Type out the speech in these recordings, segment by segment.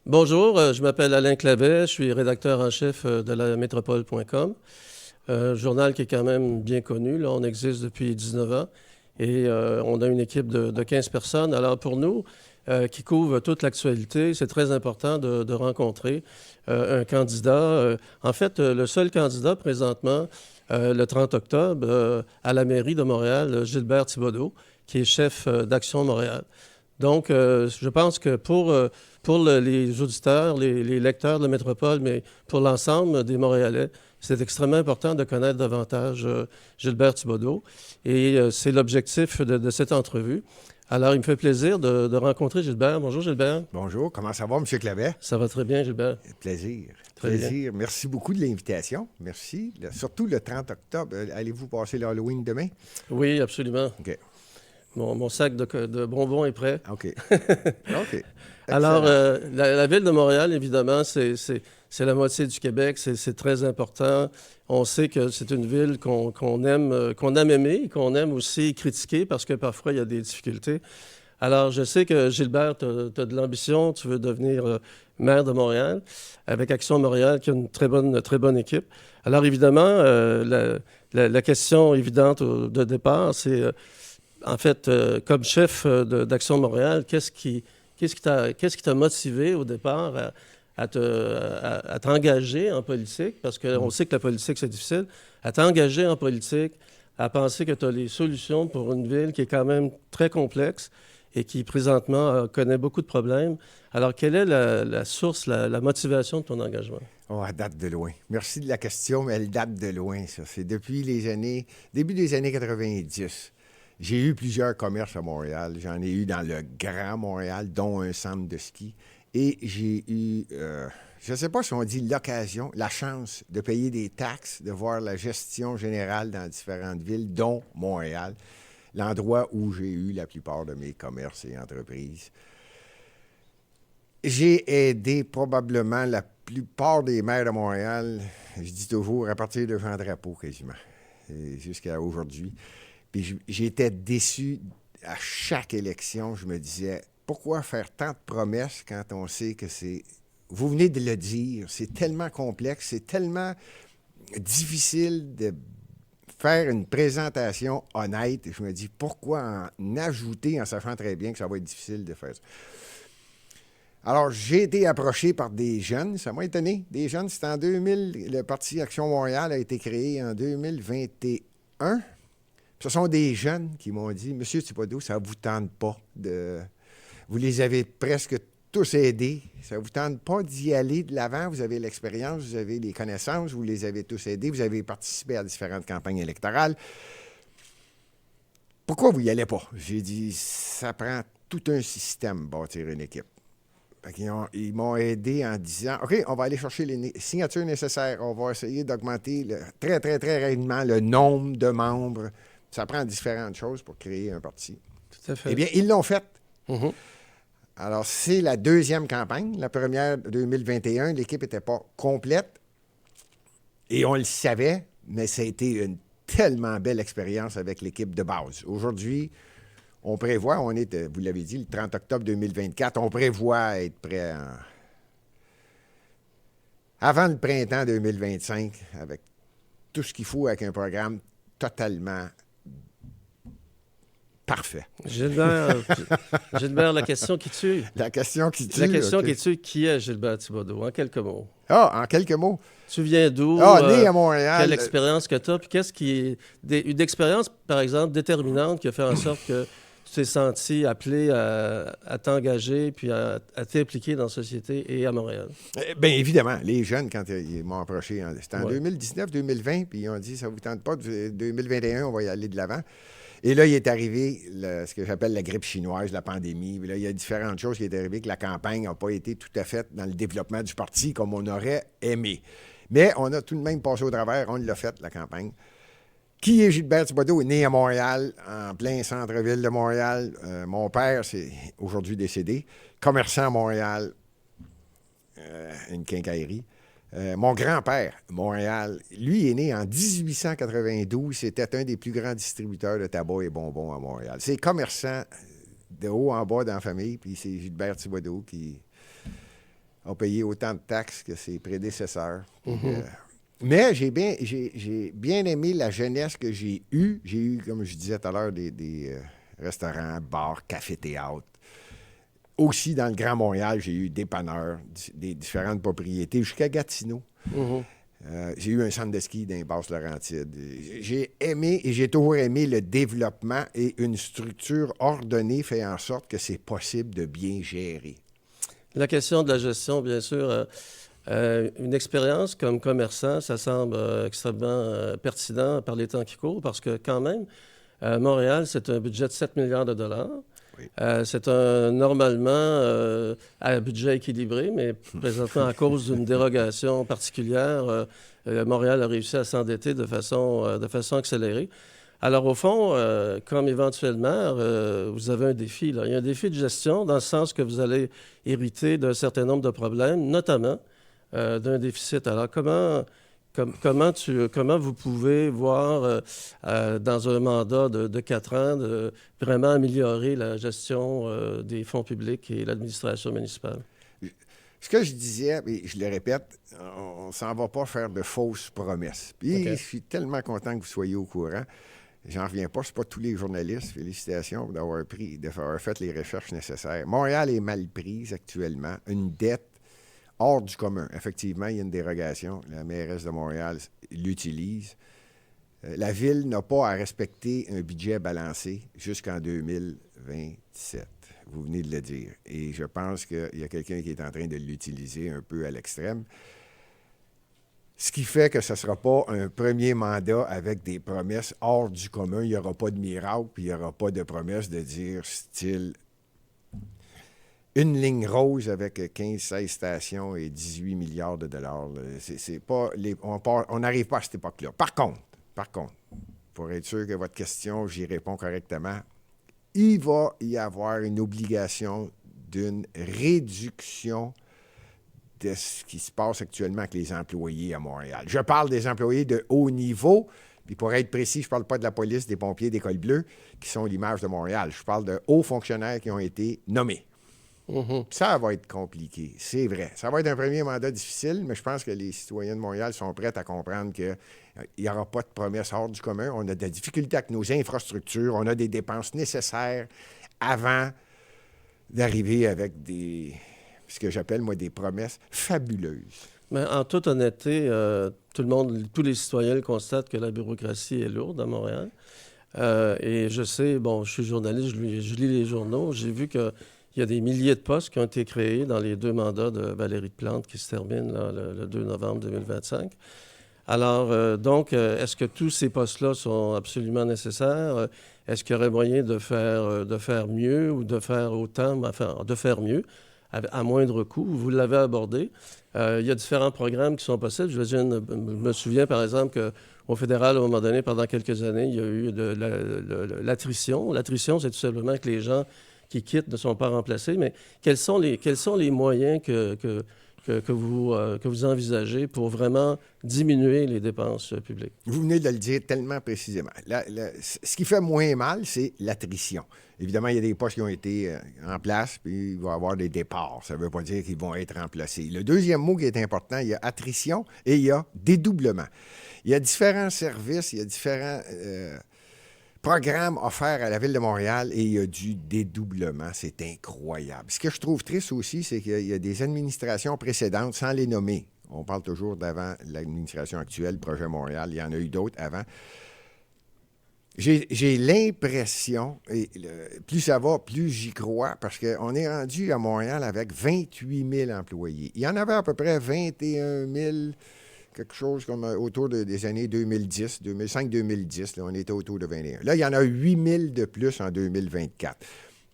Bonjour, je m'appelle Alain Clavet, je suis rédacteur en chef de la métropole.com, journal qui est quand même bien connu. Là, on existe depuis 19 ans et on a une équipe de 15 personnes. Alors pour nous, qui couvre toute l'actualité, c'est très important de rencontrer un candidat. En fait, le seul candidat présentement, le 30 octobre, à la mairie de Montréal, Gilbert Thibodeau, qui est chef d'Action Montréal. Donc, je pense que pour les auditeurs, les lecteurs de la métropole, mais pour l'ensemble des Montréalais, c'est extrêmement important de connaître davantage Gilbert Thibodeau. Et c'est l'objectif de cette entrevue. Alors, il me fait plaisir de rencontrer Gilbert. Bonjour, Gilbert. Bonjour, comment ça va, M. Clavet? Ça va très bien, Gilbert. Plaisir. Très bien. Plaisir. Merci beaucoup de l'invitation. Merci. Surtout le 30 octobre. Allez-vous passer l'Halloween demain? Oui, absolument. OK. Mon sac de bonbons est prêt. OK. OK. Alors, Excellent. la ville de Montréal, évidemment, c'est la moitié du Québec. C'est très important. On sait que c'est une ville qu'on aime aimer et qu'on aime aussi critiquer parce que parfois, il y a des difficultés. Alors, je sais que Gilbert, tu as de l'ambition. Tu veux devenir maire de Montréal avec Action Montréal, qui a une très bonne équipe. Alors, évidemment, la question évidente de départ, c'est, en fait, comme chef d'Action Montréal, qu'est-ce qui t'a motivé au départ à t'engager en politique? Parce qu'on sait que la politique, c'est difficile. À t'engager en politique, à penser que tu as les solutions pour une ville qui est quand même très complexe et qui, présentement, connaît beaucoup de problèmes. Alors, quelle est la source, la motivation de ton engagement? Oh, elle date de loin. Merci de la question, mais elle date de loin, ça. C'est depuis début des années 90. J'ai eu plusieurs commerces à Montréal. J'en ai eu dans le Grand Montréal, dont un centre de ski. Et j'ai eu, je ne sais pas si on dit l'occasion, la chance de payer des taxes, de voir la gestion générale dans différentes villes, dont Montréal, l'endroit où j'ai eu la plupart de mes commerces et entreprises. J'ai aidé probablement la plupart des maires de Montréal, je dis toujours, à partir de Jean Drapeau quasiment, jusqu'à aujourd'hui. Puis j'étais déçu à chaque élection. Je me disais, pourquoi faire tant de promesses quand on sait que c'est... Vous venez de le dire, c'est tellement complexe, c'est tellement difficile de faire une présentation honnête. Je me dis, pourquoi en ajouter en sachant très bien que ça va être difficile de faire ça? Alors, j'ai été approché par des jeunes, ça m'a étonné. Des jeunes, c'était en 2000, le Parti Action Montréal a été créé en 2021. Ce sont des jeunes qui m'ont dit, Monsieur Thibodeau, ça ne vous tente pas de... Vous les avez presque tous aidés. Ça ne vous tente pas d'y aller de l'avant. Vous avez l'expérience, vous avez les connaissances, vous les avez tous aidés. Vous avez participé à différentes campagnes électorales. Pourquoi vous n'y allez pas? J'ai dit, ça prend tout un système, bâtir une équipe. Ils m'ont aidé en disant, OK, on va aller chercher les signatures nécessaires. On va essayer d'augmenter très, très, très rapidement le nombre de membres. Ça prend différentes choses pour créer un parti. Tout à fait. Eh bien, ils l'ont fait. Mm-hmm. Alors, c'est la deuxième campagne. La première, 2021, l'équipe n'était pas complète. Et on le savait, mais ça a été une tellement belle expérience avec l'équipe de base. Aujourd'hui, on prévoit, on est, vous l'avez dit, le 30 octobre 2024, on prévoit être prêt avant le printemps 2025 avec tout ce qu'il faut avec un programme totalement parfait. Gilbert, la question qui tue. La question qui tue. La question okay. qui tue, qui est Gilbert Thibodeau? En quelques mots. Ah, en quelques mots. Tu viens d'où? Né à Montréal. Quelle expérience que tu as? Puis qu'est-ce qui est... Une expérience, par exemple, déterminante qui a fait en sorte que tu t'es senti appelé à t'engager puis à t'impliquer dans la société et à Montréal? Bien évidemment, les jeunes, quand ils m'ont approché, c'était en 2019-2020, puis ils ont dit, ça ne vous tente pas, 2021, on va y aller de l'avant. Et là, il est arrivé ce que j'appelle la grippe chinoise, la pandémie. Puis là, il y a différentes choses qui sont arrivées, que la campagne n'a pas été tout à fait dans le développement du parti comme on aurait aimé. Mais on a tout de même passé au travers, on l'a fait, la campagne. Qui est Gilbert Thibodeau? Né à Montréal, en plein centre-ville de Montréal. Mon père, c'est aujourd'hui décédé, commerçant à Montréal, une quincaillerie. Mon grand-père, Montréal, lui est né en 1892. C'était un des plus grands distributeurs de tabac et bonbons à Montréal. C'est commerçant de haut en bas dans la famille, puis c'est Gilbert Thibodeau qui a payé autant de taxes que ses prédécesseurs. Mais j'ai bien aimé la jeunesse que j'ai eue. J'ai eu, comme je disais tout à l'heure, des restaurants, bars, cafés-théâtres. Aussi, dans le Grand Montréal, j'ai eu dépanneurs, des différentes propriétés, jusqu'à Gatineau. J'ai eu un centre de ski dans les Basses-Laurentides. J'ai aimé et j'ai toujours aimé le développement et une structure ordonnée fait en sorte que c'est possible de bien gérer. La question de la gestion, bien sûr, une expérience comme commerçant, ça semble extrêmement pertinent par les temps qui courent parce que quand même, Montréal, c'est un budget de 7 milliards de dollars. Oui. C'est normalement à budget équilibré, mais présentement, à cause d'une dérogation particulière, Montréal a réussi à s'endetter de façon accélérée. Alors, au fond, comme éventuellement, vous avez un défi, là. Il y a un défi de gestion dans le sens que vous allez hériter d'un certain nombre de problèmes, notamment d'un déficit. Alors, comment vous pouvez voir dans un mandat de 4 ans de vraiment améliorer la gestion des fonds publics et l'administration municipale? Ce que je disais, et je le répète, on ne s'en va pas faire de fausses promesses. Puis je suis tellement content que vous soyez au courant. J'en reviens pas, c'est pas tous les journalistes. Félicitations d'avoir fait les recherches nécessaires. Montréal est mal prise actuellement. Une dette hors du commun. Effectivement, il y a une dérogation. La mairesse de Montréal l'utilise. La Ville n'a pas à respecter un budget balancé jusqu'en 2027. Vous venez de le dire. Et je pense qu'il y a quelqu'un qui est en train de l'utiliser un peu à l'extrême. Ce qui fait que ce ne sera pas un premier mandat avec des promesses hors du commun. Il n'y aura pas de miracle, puis il n'y aura pas de promesses de dire style une ligne rose avec 15-16 stations et 18 milliards de dollars. C'est pas on n'arrive pas à cette époque-là. Par contre, pour être sûr que votre question, j'y réponds correctement, il va y avoir une obligation d'une réduction de ce qui se passe actuellement avec les employés à Montréal. Je parle des employés de haut niveau, puis pour être précis, je ne parle pas de la police, des pompiers, des cols bleus, qui sont l'image de Montréal. Je parle de hauts fonctionnaires qui ont été nommés. Ça va être compliqué, c'est vrai. Ça va être un premier mandat difficile, mais je pense que les citoyens de Montréal sont prêts à comprendre qu'il n'y aura pas de promesses hors du commun. On a des difficultés avec nos infrastructures, on a des dépenses nécessaires avant d'arriver avec ce que j'appelle, moi, des promesses fabuleuses. Mais en toute honnêteté, tous les citoyens constatent que la bureaucratie est lourde à Montréal. Et je sais, je suis journaliste, je lis les journaux, j'ai vu qu'il y a des milliers de postes qui ont été créés dans les 2 mandats de Valérie Plante qui se terminent là, le 2 novembre 2025. Alors, est-ce que tous ces postes-là sont absolument nécessaires? Est-ce qu'il y aurait moyen de faire mieux ou de faire autant, enfin, de faire mieux à moindre coût? Vous l'avez abordé. Il y a différents programmes qui sont possibles. Je me souviens, par exemple, qu'au fédéral, à un moment donné, pendant quelques années, il y a eu l'attrition. L'attrition, c'est tout simplement que les gens qui quittent ne sont pas remplacés. Mais quels sont les moyens que vous envisagez pour vraiment diminuer les dépenses publiques? Vous venez de le dire tellement précisément. Ce qui fait moins mal, c'est l'attrition. Évidemment, il y a des postes qui ont été en place, puis il va y avoir des départs. Ça ne veut pas dire qu'ils vont être remplacés. Le deuxième mot qui est important, il y a attrition et il y a dédoublement. Il y a différents services, il y a différents programmes offerts à la Ville de Montréal et il y a du dédoublement. C'est incroyable. Ce que je trouve triste aussi, c'est qu'il y a des administrations précédentes, sans les nommer. On parle toujours d'avant l'administration actuelle, Projet Montréal. Il y en a eu d'autres avant. J'ai l'impression, et plus ça va, plus j'y crois, parce qu'on est rendu à Montréal avec 28 000 employés. Il y en avait à peu près 21 000, quelque chose comme autour des années 2010, 2005-2010. Là, on était autour de 21. Là, il y en a 8 000 de plus en 2024.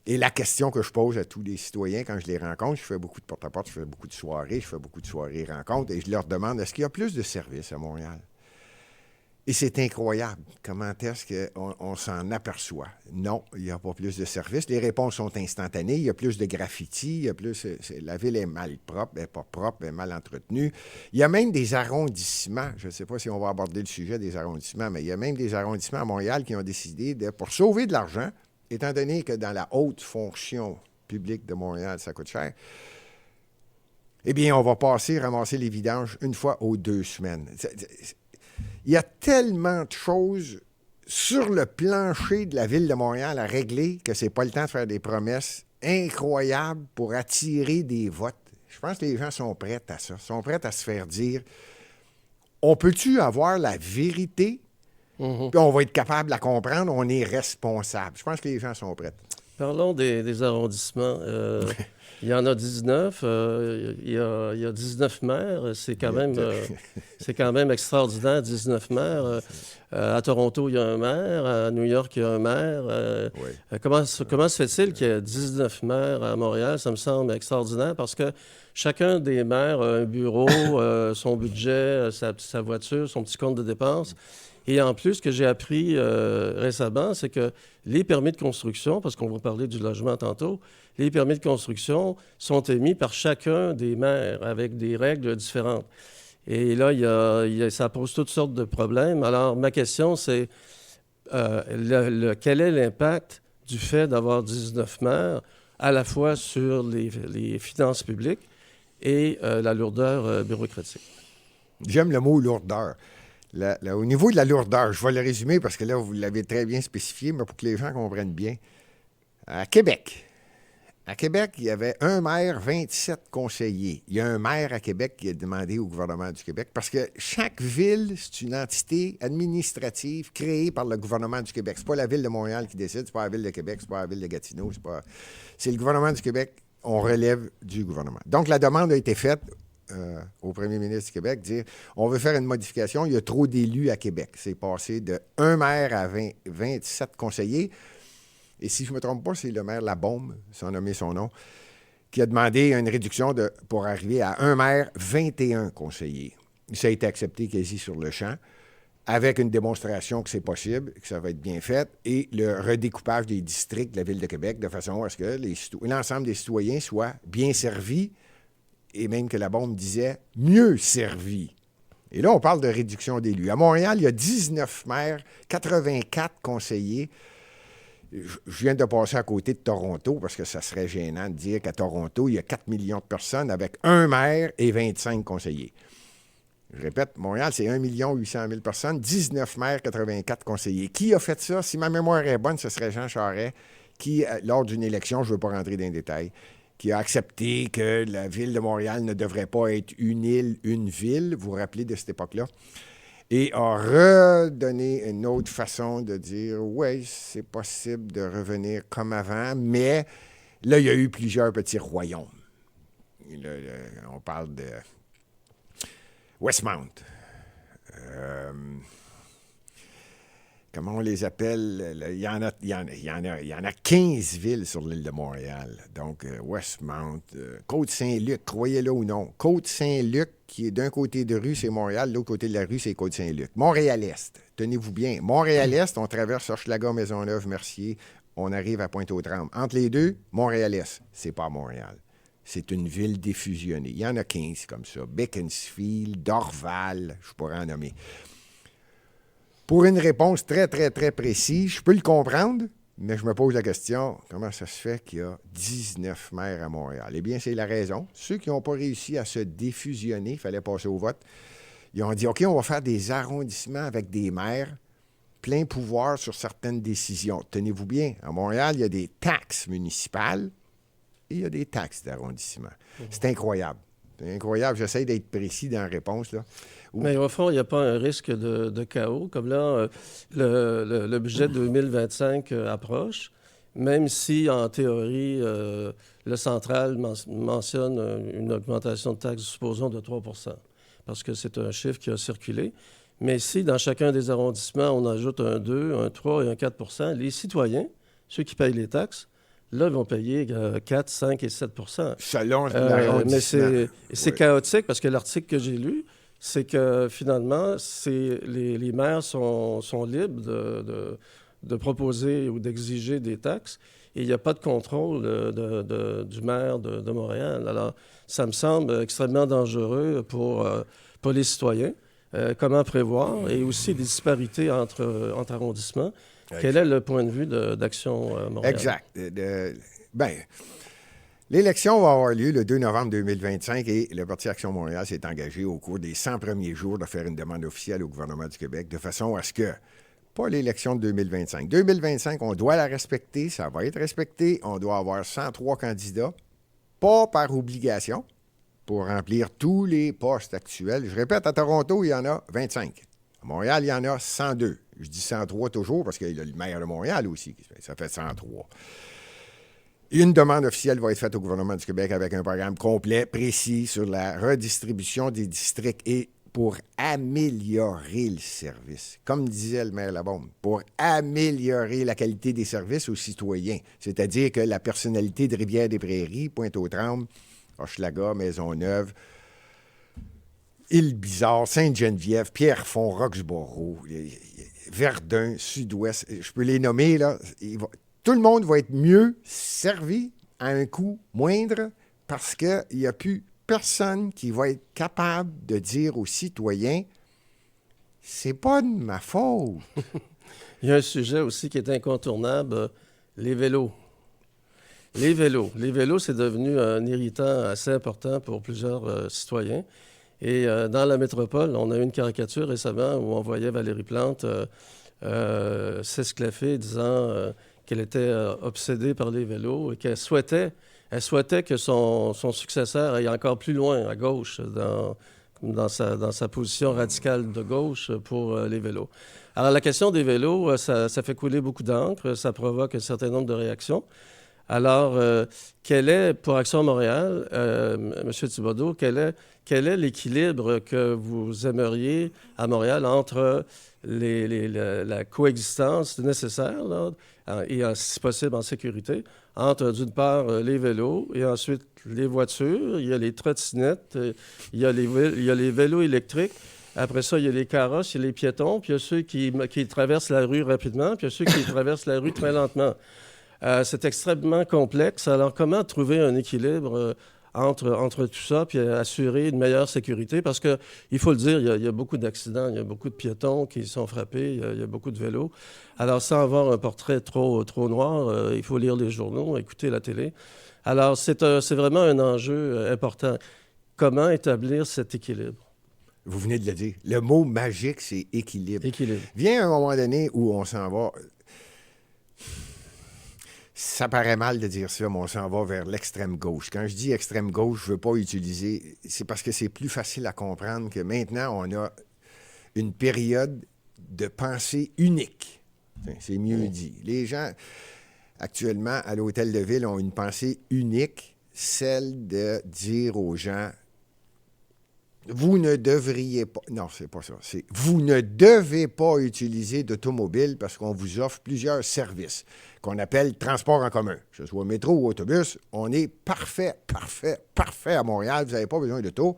Et la question que je pose à tous les citoyens quand je les rencontre, je fais beaucoup de porte-à-porte, je fais beaucoup de soirées, rencontres, et je leur demande, est-ce qu'il y a plus de services à Montréal? Et c'est incroyable. Comment est-ce qu'on s'en aperçoit? Non, il n'y a pas plus de services. Les réponses sont instantanées. Il y a plus de graffiti. La ville est mal propre, elle n'est pas propre, elle est mal entretenue. Il y a même des arrondissements. Je ne sais pas si on va aborder le sujet des arrondissements, mais il y a même des arrondissements à Montréal qui ont décidé, pour sauver de l'argent, étant donné que dans la haute fonction publique de Montréal, ça coûte cher, Eh bien, on va ramasser les vidanges une fois aux 2 semaines. Il y a tellement de choses sur le plancher de la Ville de Montréal à régler que c'est pas le temps de faire des promesses incroyables pour attirer des votes. Je pense que les gens sont prêts à ça. Sont prêts à se faire dire, on peut-tu avoir la vérité? Puis on va être capable de la comprendre, on est responsable. Je pense que les gens sont prêts. Parlons des arrondissements. Il y en a 19. Il y a 19 maires. C'est quand même extraordinaire, 19 maires. À Toronto, il y a un maire. À New York, il y a un maire. Oui. Comment se fait-il qu'il y ait 19 maires à Montréal? Ça me semble extraordinaire parce que chacun des maires a un bureau, son budget, sa voiture, son petit compte de dépenses. Et en plus, ce que j'ai appris récemment, c'est que les permis de construction, parce qu'on va parler du logement tantôt, les permis de construction sont émis par chacun des maires avec des règles différentes. Et là, ça pose toutes sortes de problèmes. Alors, ma question, c'est quel est l'impact du fait d'avoir 19 maires, à la fois sur les finances publiques et la lourdeur bureaucratique? J'aime le mot lourdeur. Au niveau de la lourdeur, je vais le résumer parce que là, vous l'avez très bien spécifié, mais pour que les gens comprennent bien. À Québec, il y avait un maire, 27 conseillers. Il y a un maire à Québec qui a demandé au gouvernement du Québec parce que chaque ville, c'est une entité administrative créée par le gouvernement du Québec. C'est pas la Ville de Montréal qui décide, c'est pas la Ville de Québec, c'est pas la Ville de Gatineau, c'est le gouvernement du Québec. On relève du gouvernement. Donc, la demande a été faite au premier ministre du Québec, dire on veut faire une modification, il y a trop d'élus à Québec. C'est passé de un maire à 27 conseillers. Et si je ne me trompe pas, c'est le maire Labaume, sans nommer son nom, qui a demandé une réduction pour arriver à un maire, 21 conseillers. Ça a été accepté quasi sur le champ, avec une démonstration que c'est possible, que ça va être bien fait, et le redécoupage des districts de la Ville de Québec de façon à ce que l'ensemble des citoyens soient bien servis, et même que la bombe disait mieux servis. Et là, on parle de réduction d'élus. À Montréal, il y a 19 maires, 84 conseillers. Je viens de passer à côté de Toronto parce que ça serait gênant de dire qu'à Toronto, il y a 4 millions de personnes avec un maire et 25 conseillers. Je répète, Montréal, c'est 1 800 000 personnes, 19 maires, 84 conseillers. Qui a fait ça? Si ma mémoire est bonne, ce serait Jean Charest qui, lors d'une élection, je ne veux pas rentrer dans les détails, qui a accepté que la Ville de Montréal ne devrait pas être une île, une ville. Vous vous rappelez de cette époque-là? Et a redonné une autre façon de dire, oui, c'est possible de revenir comme avant, mais là, il y a eu plusieurs petits royaumes. Là, on parle de Westmount. Comment on les appelle? Il y en a 15 villes sur l'île de Montréal. Donc, Westmount, Côte-Saint-Luc, croyez-le ou non. Côte-Saint-Luc, qui est d'un côté de rue, c'est Montréal, de l'autre côté de la rue, c'est Côte-Saint-Luc. Montréal-Est, tenez-vous bien. Montréal-Est, on traverse Hochelaga, Maisonneuve, Mercier, on arrive à Pointe-aux-Trembles. Entre les deux, Montréal-Est, c'est pas Montréal. C'est une ville défusionnée. Il y en a 15 comme ça. Beaconsfield, Dorval, je pourrais en nommer. Pour une réponse très, très, très précise, je peux le comprendre, mais je me pose la question, comment ça se fait qu'il y a 19 maires à Montréal? Eh bien, c'est la raison. Ceux qui n'ont pas réussi à se défusionner, il fallait passer au vote, ils ont dit, OK, on va faire des arrondissements avec des maires, plein pouvoir sur certaines décisions. Tenez-vous bien, à Montréal, il y a des taxes municipales et il y a des taxes d'arrondissement. C'est incroyable. C'est incroyable. J'essaie d'être précis dans la réponse, là. Mais au fond, il n'y a pas un risque de chaos. Comme là, le budget 2025 approche, même si, en théorie, le central mentionne une augmentation de taxes, supposons, de 3 parce que c'est un chiffre qui a circulé. Mais si, dans chacun des arrondissements, on ajoute un 2, un 3 et un 4 les citoyens, ceux qui payent les taxes, là, ils vont payer 4, 5 et 7 selon l'arrondissement. Mais c'est chaotique parce que l'article que j'ai lu, c'est que finalement, les maires sont libres de proposer ou d'exiger des taxes et il n'y a pas de contrôle du maire de Montréal. Alors, ça me semble extrêmement dangereux pour les citoyens. Comment prévoir et aussi des disparités entre arrondissements. Exact. Quel est le point de vue d'Action Montréal? Exact. L'élection va avoir lieu le 2 novembre 2025 et le Parti Action Montréal s'est engagé au cours des 100 premiers jours de faire une demande officielle au gouvernement du Québec de façon à ce que, pas l'élection de 2025, 2025, on doit la respecter, ça va être respecté, on doit avoir 103 candidats, pas par obligation, pour remplir tous les postes actuels. Je répète, à Toronto, il y en a 25. À Montréal, il y en a 102. Je dis 103 toujours parce qu'il y a le maire de Montréal aussi, ça fait 103. Une demande officielle va être faite au gouvernement du Québec avec un programme complet, précis sur la redistribution des districts et pour améliorer le service. Comme disait le maire Labaume, pour améliorer la qualité des services aux citoyens. C'est-à-dire que la personnalité de Rivière-des-Prairies, Pointe-aux-Trembles, Hochelaga, Maisonneuve, Île-Bizarre, Sainte-Geneviève, Pierrefonds, Roxborough, Verdun, Sud-Ouest, je peux les nommer, là. Tout le monde va être mieux servi à un coût moindre parce qu'il n'y a plus personne qui va être capable de dire aux citoyens « c'est pas de ma faute ». Il y a un sujet aussi qui est incontournable, les vélos. Les vélos, c'est devenu un irritant assez important pour plusieurs citoyens. Et dans la métropole, on a eu une caricature récemment où on voyait Valérie Plante s'esclaffer disant qu'elle était obsédée par les vélos et qu'elle souhaitait que son successeur aille encore plus loin à gauche dans sa position radicale de gauche pour les vélos. Alors la question des vélos, ça fait couler beaucoup d'encre, ça provoque un certain nombre de réactions. Alors, quel est, pour Action Montréal, M. Thibodeau, quel est l'équilibre que vous aimeriez à Montréal entre la coexistence nécessaire, là, et si possible en sécurité, entre d'une part les vélos et ensuite les voitures, il y a les trottinettes, il y a les vélos électriques. Après ça, il y a les carrosses, il y a les piétons, puis il y a ceux qui traversent la rue rapidement, puis il y a ceux qui traversent la rue très lentement. C'est extrêmement complexe. Alors, comment trouver un équilibre entre tout ça puis assurer une meilleure sécurité? Parce que, il faut le dire, il y a beaucoup d'accidents, il y a beaucoup de piétons qui sont frappés, il y a beaucoup de vélos. Alors, sans avoir un portrait trop noir, il faut lire les journaux, écouter la télé. Alors, c'est vraiment un enjeu important. Comment établir cet équilibre? Vous venez de le dire. Le mot magique, c'est équilibre. Équilibre. Vient un moment donné où on s'en va... Ça paraît mal de dire ça, mais on s'en va vers l'extrême gauche. Quand je dis extrême gauche, je ne veux pas utiliser... C'est parce que c'est plus facile à comprendre que maintenant, on a une période de pensée unique. C'est mieux dit. Les gens, actuellement, à l'Hôtel de Ville, ont une pensée unique, celle de dire aux gens... Vous ne devriez pas... Non, c'est pas ça. C'est vous ne devez pas utiliser d'automobile parce qu'on vous offre plusieurs services qu'on appelle transport en commun. Que ce soit métro ou autobus, on est parfait à Montréal. Vous n'avez pas besoin d'auto.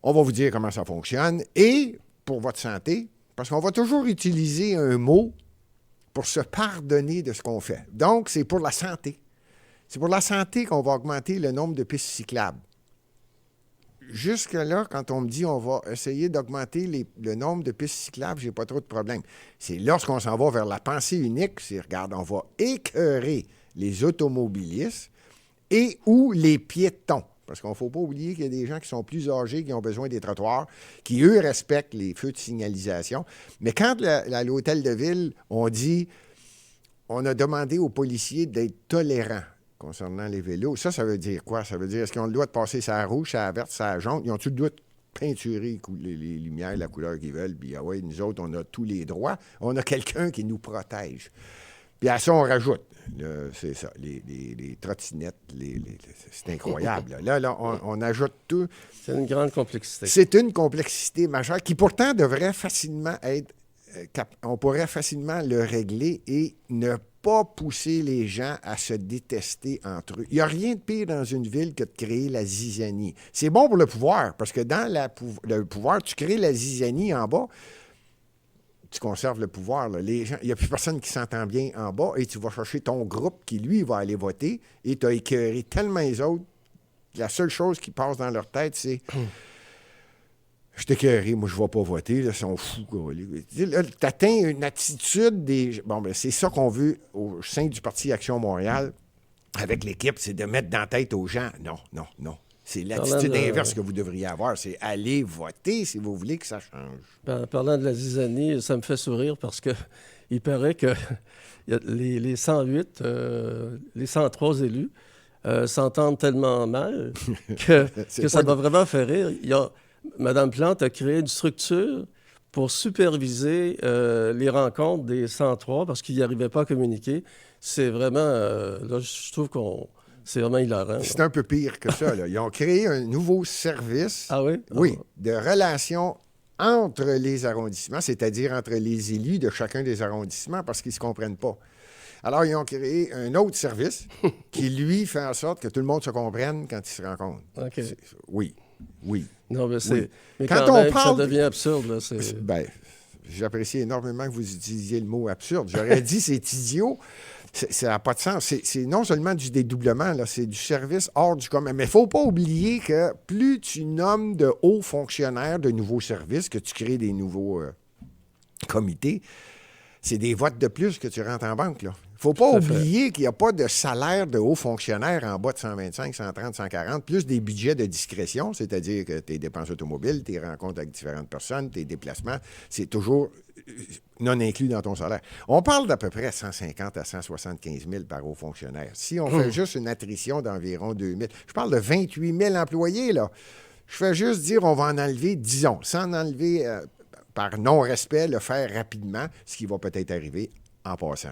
On va vous dire comment ça fonctionne. Et pour votre santé, parce qu'on va toujours utiliser un mot pour se pardonner de ce qu'on fait. Donc, c'est pour la santé. C'est pour la santé qu'on va augmenter le nombre de pistes cyclables. Jusque-là, quand on me dit on va essayer d'augmenter le nombre de pistes cyclables, j'ai pas trop de problème. C'est lorsqu'on s'en va vers la pensée unique, c'est, regarde, on va écœurer les automobilistes et ou les piétons. Parce qu'on ne faut pas oublier qu'il y a des gens qui sont plus âgés, qui ont besoin des trottoirs, qui, eux, respectent les feux de signalisation. Mais quand à l'Hôtel de Ville, on dit, on a demandé aux policiers d'être tolérants concernant les vélos. Ça veut dire quoi? Ça veut dire, est-ce qu'ils ont le droit de passer sa rouge, sa verte, sa jaune? Ils ont-tu le droit de peinturer les lumières, la couleur qu'ils veulent? Puis, ah ouais, nous autres, on a tous les droits. On a quelqu'un qui nous protège. Puis à ça, on rajoute, c'est ça, les trottinettes, c'est incroyable. Là, on ajoute tout. C'est une grande complexité. C'est une complexité majeure qui pourtant devrait facilement être... on pourrait facilement le régler et ne pas pousser les gens à se détester entre eux. Il n'y a rien de pire dans une ville que de créer la zizanie. C'est bon pour le pouvoir, parce que dans le pouvoir, tu crées la zizanie en bas, tu conserves le pouvoir. Là. Les gens, il n'y a plus personne qui s'entend bien en bas et tu vas chercher ton groupe qui, lui, va aller voter et tu as écœuré tellement les autres. La seule chose qui passe dans leur tête, c'est je t'ai écœuré, moi, je ne vais pas voter. Là, ils sont fous. Tu atteins une attitude des... Bon, ben, c'est ça qu'on veut au sein du Parti Action Montréal. avec l'équipe, c'est de mettre dans la tête aux gens. Non, non, non. C'est l'attitude inverse que vous devriez avoir. C'est aller voter si vous voulez que ça change. Parlant de la zizanie, ça me fait sourire parce que il paraît que les 108, les 103 élus s'entendent tellement mal que ça doit vraiment faire rire. Mme Plante a créé une structure pour superviser les rencontres des 103 parce qu'ils n'y arrivaient pas à communiquer. C'est vraiment... là, je trouve c'est vraiment hilarant. C'est un peu pire que ça. Là. Ils ont créé un nouveau service oui, de relations entre les arrondissements, c'est-à-dire entre les élus de chacun des arrondissements, parce qu'ils ne se comprennent pas. Alors, ils ont créé un autre service qui, lui, fait en sorte que tout le monde se comprenne quand ils se rencontrent. OK. Oui. Non, mais Oui. Mais quand on même, parle... ça devient absurde. Là, ben, j'apprécie énormément que vous utilisiez le mot absurde. J'aurais dit c'est idiot. Ça n'a pas de sens. C'est non seulement du dédoublement, là, c'est du service hors du commun. Mais il ne faut pas oublier que plus tu nommes de hauts fonctionnaires de nouveaux services, que tu crées des nouveaux comités, c'est des votes de plus que tu rentres en banque. Il ne faut pas oublier qu'il n'y a pas de salaire de hauts fonctionnaires en bas de 125, 130, 140, plus des budgets de discrétion, c'est-à-dire que tes dépenses automobiles, tes rencontres avec différentes personnes, tes déplacements, c'est toujours non inclus dans ton salaire. On parle d'à peu près 150 à 175 000 par haut fonctionnaire. Si on fait juste une attrition d'environ 2 000, je parle de 28 000 employés, là. Je fais juste dire on va en enlever, disons, sans en enlever par non-respect, le faire rapidement, ce qui va peut-être arriver en passant.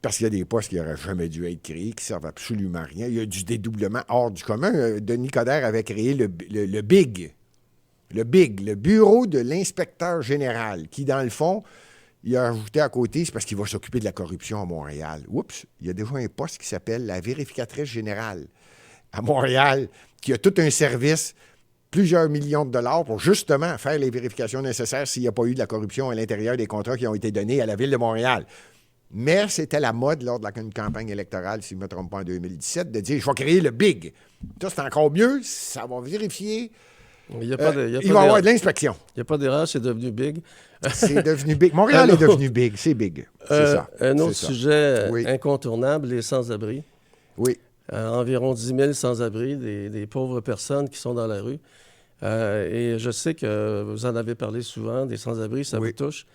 Parce qu'il y a des postes qui n'auraient jamais dû être créés, qui ne servent absolument à rien. Il y a du dédoublement hors du commun. Denis Coderre avait créé le BIG. Le BIG, le Bureau de l'inspecteur général, qui, dans le fond, il a ajouté à côté, c'est parce qu'il va s'occuper de la corruption à Montréal. Oups, il y a déjà un poste qui s'appelle la vérificatrice générale à Montréal, qui a tout un service, plusieurs millions de dollars pour justement faire les vérifications nécessaires s'il n'y a pas eu de la corruption à l'intérieur des contrats qui ont été donnés à la Ville de Montréal. Mais c'était la mode lors de une campagne électorale, si je ne me trompe pas, en 2017, de dire « je vais créer le BIG ». Ça, c'est encore mieux, ça va vérifier. Il va y avoir de l'inspection. Il n'y a pas d'erreur, c'est devenu big. C'est devenu big. Montréal est devenu big, c'est big. C'est ça. Un autre sujet incontournable, les sans-abri. Oui. Environ 10 000 sans-abri, des pauvres personnes qui sont dans la rue. Et je sais que vous en avez parlé souvent, des sans-abri, ça vous touche.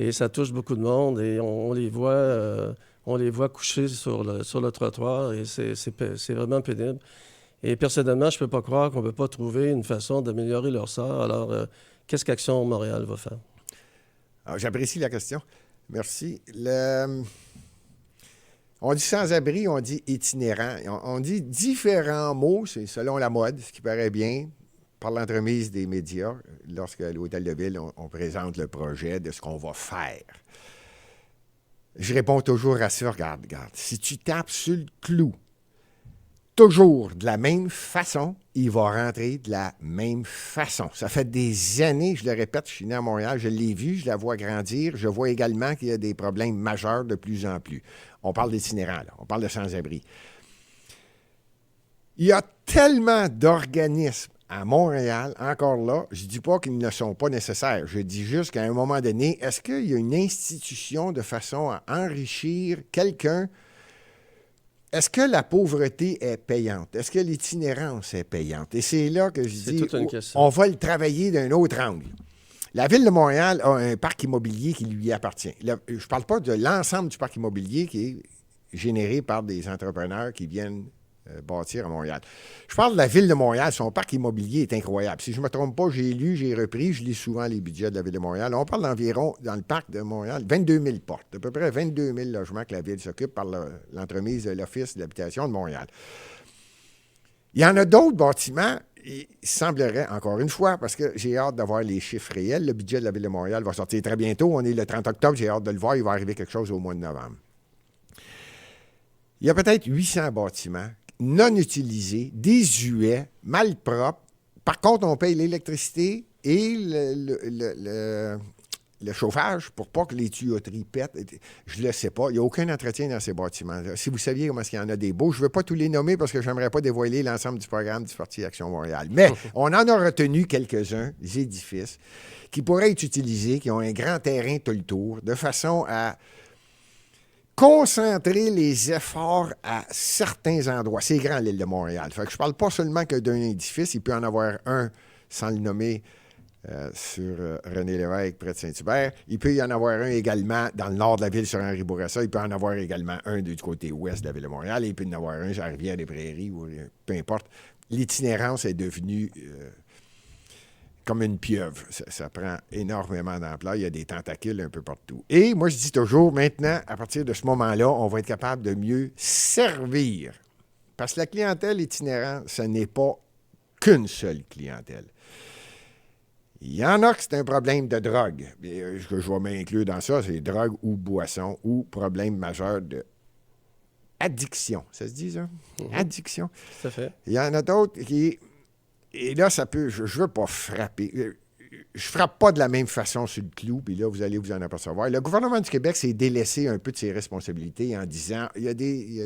Et ça touche beaucoup de monde. Et on les voit couchés sur le trottoir. Et c'est vraiment pénible. Et personnellement, je ne peux pas croire qu'on ne peut pas trouver une façon d'améliorer leur sort. Alors, qu'est-ce qu'Action Montréal va faire? Alors, j'apprécie la question. Merci. On dit sans-abri, on dit itinérant. On dit différents mots, c'est selon la mode, ce qui paraît bien, par l'entremise des médias, lorsque à l'Hôtel de Ville, on présente le projet de ce qu'on va faire. Je réponds toujours à ça, regarde. Si tu tapes sur le clou, toujours de la même façon, il va rentrer de la même façon. Ça fait des années, je le répète, je suis né à Montréal, je l'ai vu, je la vois grandir. Je vois également qu'il y a des problèmes majeurs de plus en plus. On parle d'itinérants, là. On parle de sans-abri. Il y a tellement d'organismes à Montréal, encore là, je ne dis pas qu'ils ne sont pas nécessaires. Je dis juste qu'à un moment donné, est-ce qu'il y a une institution de façon à enrichir quelqu'un? Est-ce que la pauvreté est payante? Est-ce que l'itinérance est payante? Et c'est là que je dis, on va le travailler d'un autre angle. La Ville de Montréal a un parc immobilier qui lui appartient. Je ne parle pas de l'ensemble du parc immobilier qui est généré par des entrepreneurs qui viennent bâtir à Montréal. Je parle de la Ville de Montréal. Son parc immobilier est incroyable. Si je ne me trompe pas, j'ai lu, j'ai repris, je lis souvent les budgets de la Ville de Montréal. On parle d'environ, dans le parc de Montréal, 22 000 portes. À peu près 22 000 logements que la Ville s'occupe par l'entremise de l'Office de l'habitation de Montréal. Il y en a d'autres bâtiments, il semblerait, encore une fois, parce que j'ai hâte d'avoir les chiffres réels. Le budget de la Ville de Montréal va sortir très bientôt. On est le 30 octobre, j'ai hâte de le voir. Il va arriver quelque chose au mois de novembre. Il y a peut-être 800 bâtiments non utilisés, désuets, malpropres. Par contre, on paye l'électricité et le chauffage pour pas que les tuyauteries pètent. Je ne le sais pas. Il n'y a aucun entretien dans ces bâtiments-là. Si vous saviez comment il y en a des beaux, je ne veux pas tous les nommer parce que je n'aimerais pas dévoiler l'ensemble du programme du Parti Action Montréal. Mais on en a retenu quelques-uns, des édifices, qui pourraient être utilisés, qui ont un grand terrain tout le tour, de façon à concentrer les efforts à certains endroits. C'est grand, l'île de Montréal. Fait que je ne parle pas seulement que d'un édifice. Il peut en avoir un, sans le nommer, sur René Lévesque, près de Saint-Hubert. Il peut y en avoir un également dans le nord de la ville, sur Henri Bourassa. Il peut en avoir également un du côté ouest de la ville de Montréal. Et il peut y en avoir un sur la Rivière-des-Prairies, ou peu importe. L'itinérance est devenue comme une pieuvre. Ça prend énormément d'ampleur. Il y a des tentacules un peu partout. Et moi, je dis toujours, maintenant, à partir de ce moment-là, on va être capable de mieux servir. Parce que la clientèle itinérante, ce n'est pas qu'une seule clientèle. Il y en a que c'est un problème de drogue. Ce que je vais m'inclure dans ça, c'est drogue ou boisson ou problème majeur de addiction. Ça se dit, ça? Addiction. Tout à fait. Il y en a d'autres qui... Et là, ça peut... Je ne veux pas frapper. Je frappe pas de la même façon sur le clou, puis là, vous allez vous en apercevoir. Le gouvernement du Québec s'est délaissé un peu de ses responsabilités en disant, il y a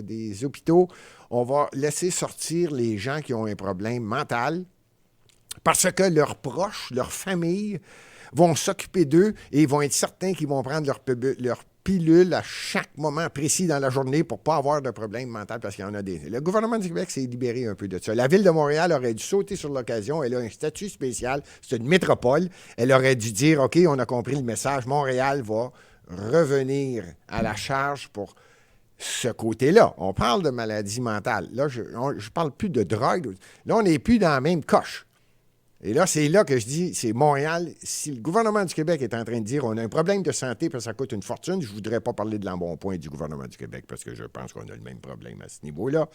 des hôpitaux, on va laisser sortir les gens qui ont un problème mental, parce que leurs proches, leurs familles vont s'occuper d'eux et ils vont être certains qu'ils vont prendre leur pilule à chaque moment précis dans la journée pour ne pas avoir de problème mental parce qu'il y en a des... Le gouvernement du Québec s'est libéré un peu de ça. La Ville de Montréal aurait dû sauter sur l'occasion. Elle a un statut spécial. C'est une métropole. Elle aurait dû dire, OK, on a compris le message. Montréal va revenir à la charge pour ce côté-là. On parle de maladie mentale. Là, je ne parle plus de drogue. Là, on n'est plus dans la même coche. Et là, c'est là que je dis, c'est Montréal. Si le gouvernement du Québec est en train de dire on a un problème de santé parce que ça coûte une fortune, je ne voudrais pas parler de l'embonpoint du gouvernement du Québec parce que je pense qu'on a le même problème à ce niveau-là.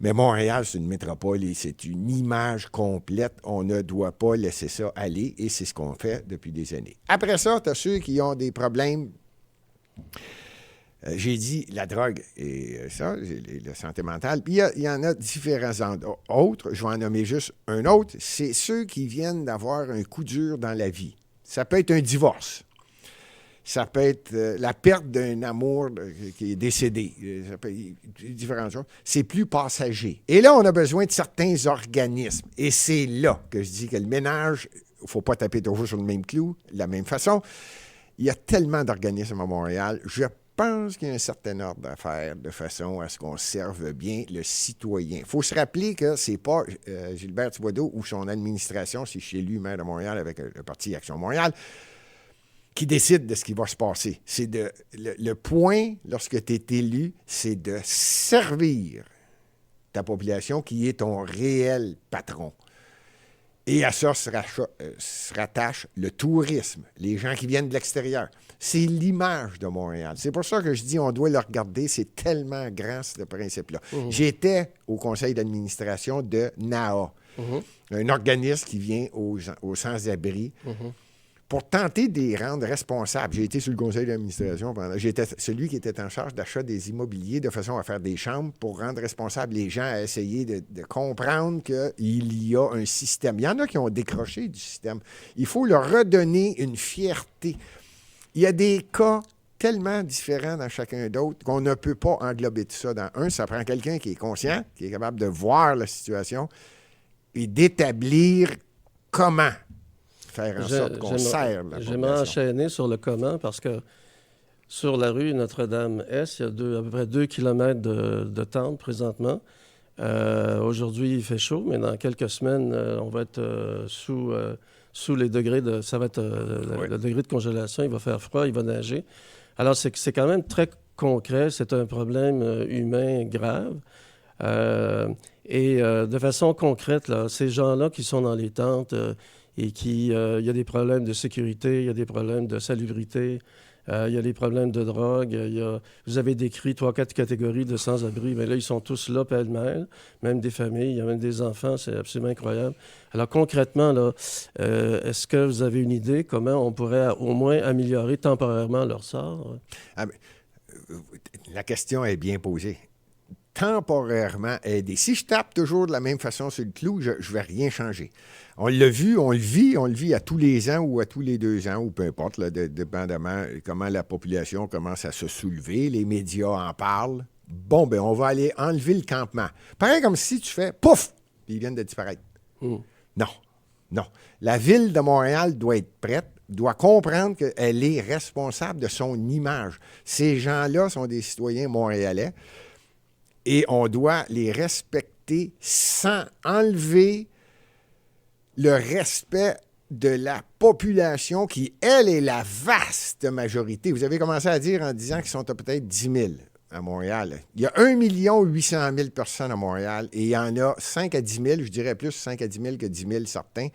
Mais Montréal, c'est une métropole et c'est une image complète. On ne doit pas laisser ça aller et c'est ce qu'on fait depuis des années. Après ça, tu as ceux qui ont des problèmes... j'ai dit la drogue et ça, la santé mentale. Puis il y en a différents autres. Je vais en nommer juste un autre. C'est ceux qui viennent d'avoir un coup dur dans la vie. Ça peut être un divorce. Ça peut être la perte d'un amour qui est décédé. Ça peut être différentes choses. C'est plus passager. Et là, on a besoin de certains organismes. Et c'est là que je dis que le ménage, il ne faut pas taper toujours sur le même clou, de la même façon. Il y a tellement d'organismes à Montréal. Je pense qu'il y a un certain ordre d'affaires de façon à ce qu'on serve bien le citoyen. Il faut se rappeler que c'est pas Gilbert Thibodeau ou son administration, si je suis élu maire de Montréal avec le Parti Action Montréal, qui décide de ce qui va se passer. C'est le point, lorsque tu es élu, c'est de servir ta population qui est ton réel patron. Et à ça se rattache le tourisme, les gens qui viennent de l'extérieur. C'est l'image de Montréal. C'est pour ça que je dis on doit le regarder. C'est tellement grand, ce principe-là. J'étais au conseil d'administration de NAA, un organisme qui vient aux sans-abri, pour tenter de les rendre responsables. J'ai été sur le conseil d'administration j'étais celui qui était en charge d'achat des immobiliers de façon à faire des chambres pour rendre responsables les gens, à essayer de comprendre qu'il y a un système. Il y en a qui ont décroché du système. Il faut leur redonner une fierté. Il y a des cas tellement différents dans chacun d'autre qu'on ne peut pas englober tout ça dans un. Ça prend quelqu'un qui est conscient, qui est capable de voir la situation et d'établir comment faire en sorte qu'on sert la population. J'aimerais enchaîner sur le comment parce que sur la rue Notre-Dame-Est, il y a à peu près 2 kilomètres de tentes présentement. Aujourd'hui, il fait chaud, mais dans quelques semaines, on va être sous les degrés de... Ça va être le degré de congélation, il va faire froid, il va neiger. Alors, c'est quand même très concret, c'est un problème humain grave. De façon concrète, là, ces gens-là qui sont dans les tentes et il y a des problèmes de sécurité, il y a des problèmes de salubrité, il y a des problèmes de drogue. Vous avez décrit 3-4 catégories de sans-abri, mais là, ils sont tous là, pêle-mêle, même des familles, il y a même des enfants, c'est absolument incroyable. Alors, concrètement, là, est-ce que vous avez une idée comment on pourrait au moins améliorer temporairement leur sort? La question est bien posée. Temporairement aider. Si je tape toujours de la même façon sur le clou, je ne vais rien changer. On l'a vu, on le vit à tous les ans ou à tous les 2 ans, ou peu importe, là, dépendamment comment la population commence à se soulever, les médias en parlent. Bon, ben on va aller enlever le campement. Pareil comme si tu fais pouf, puis ils viennent de disparaître. Non. La Ville de Montréal doit être prête doit comprendre qu'elle est responsable de son image. Ces gens-là sont des citoyens montréalais et on doit les respecter sans enlever le respect de la population qui, elle, est la vaste majorité. Vous avez commencé à dire en disant qu'ils sont peut-être 10 000 à Montréal. Il y a 1 800 000 personnes à Montréal et il y en a 5 à 10 000, je dirais plus 5 à 10 000 que 10 000 certains,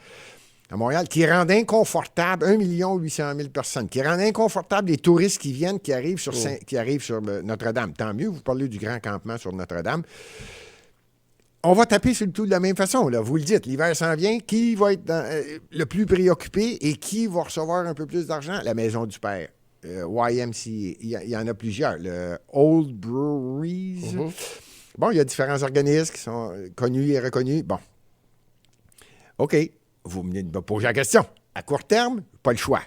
à Montréal, qui rendent inconfortable 1 800 000 personnes, qui rendent inconfortable les touristes qui viennent, qui arrivent sur Notre-Dame. Tant mieux, vous parlez du grand campement sur Notre-Dame. On va taper sur le tout de la même façon, là. Vous le dites, l'hiver s'en vient. Qui va être le plus préoccupé et qui va recevoir un peu plus d'argent? La Maison du Père, YMCA. Il y en a plusieurs. Le Old Breweries. Mm-hmm. Bon, il y a différents organismes qui sont connus et reconnus. Bon. OK. Vous venez de me poser la question. À court terme, pas le choix.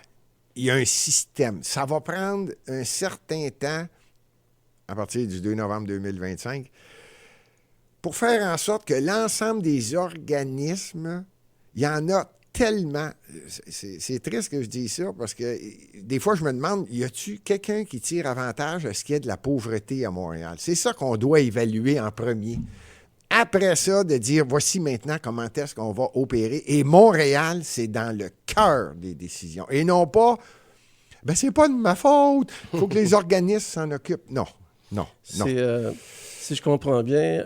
Il y a un système. Ça va prendre un certain temps, à partir du 2 novembre 2025, pour faire en sorte que l'ensemble des organismes, il y en a tellement. C'est triste que je dise ça parce que des fois, je me demande, y a-t-il quelqu'un qui tire avantage à ce qu'il y ait de la pauvreté à Montréal? C'est ça qu'on doit évaluer en premier. Après ça, de dire, voici maintenant comment est-ce qu'on va opérer. Et Montréal, c'est dans le cœur des décisions. Et non pas, ben c'est pas de ma faute, il faut que les organismes s'en occupent. Non. Si je comprends bien,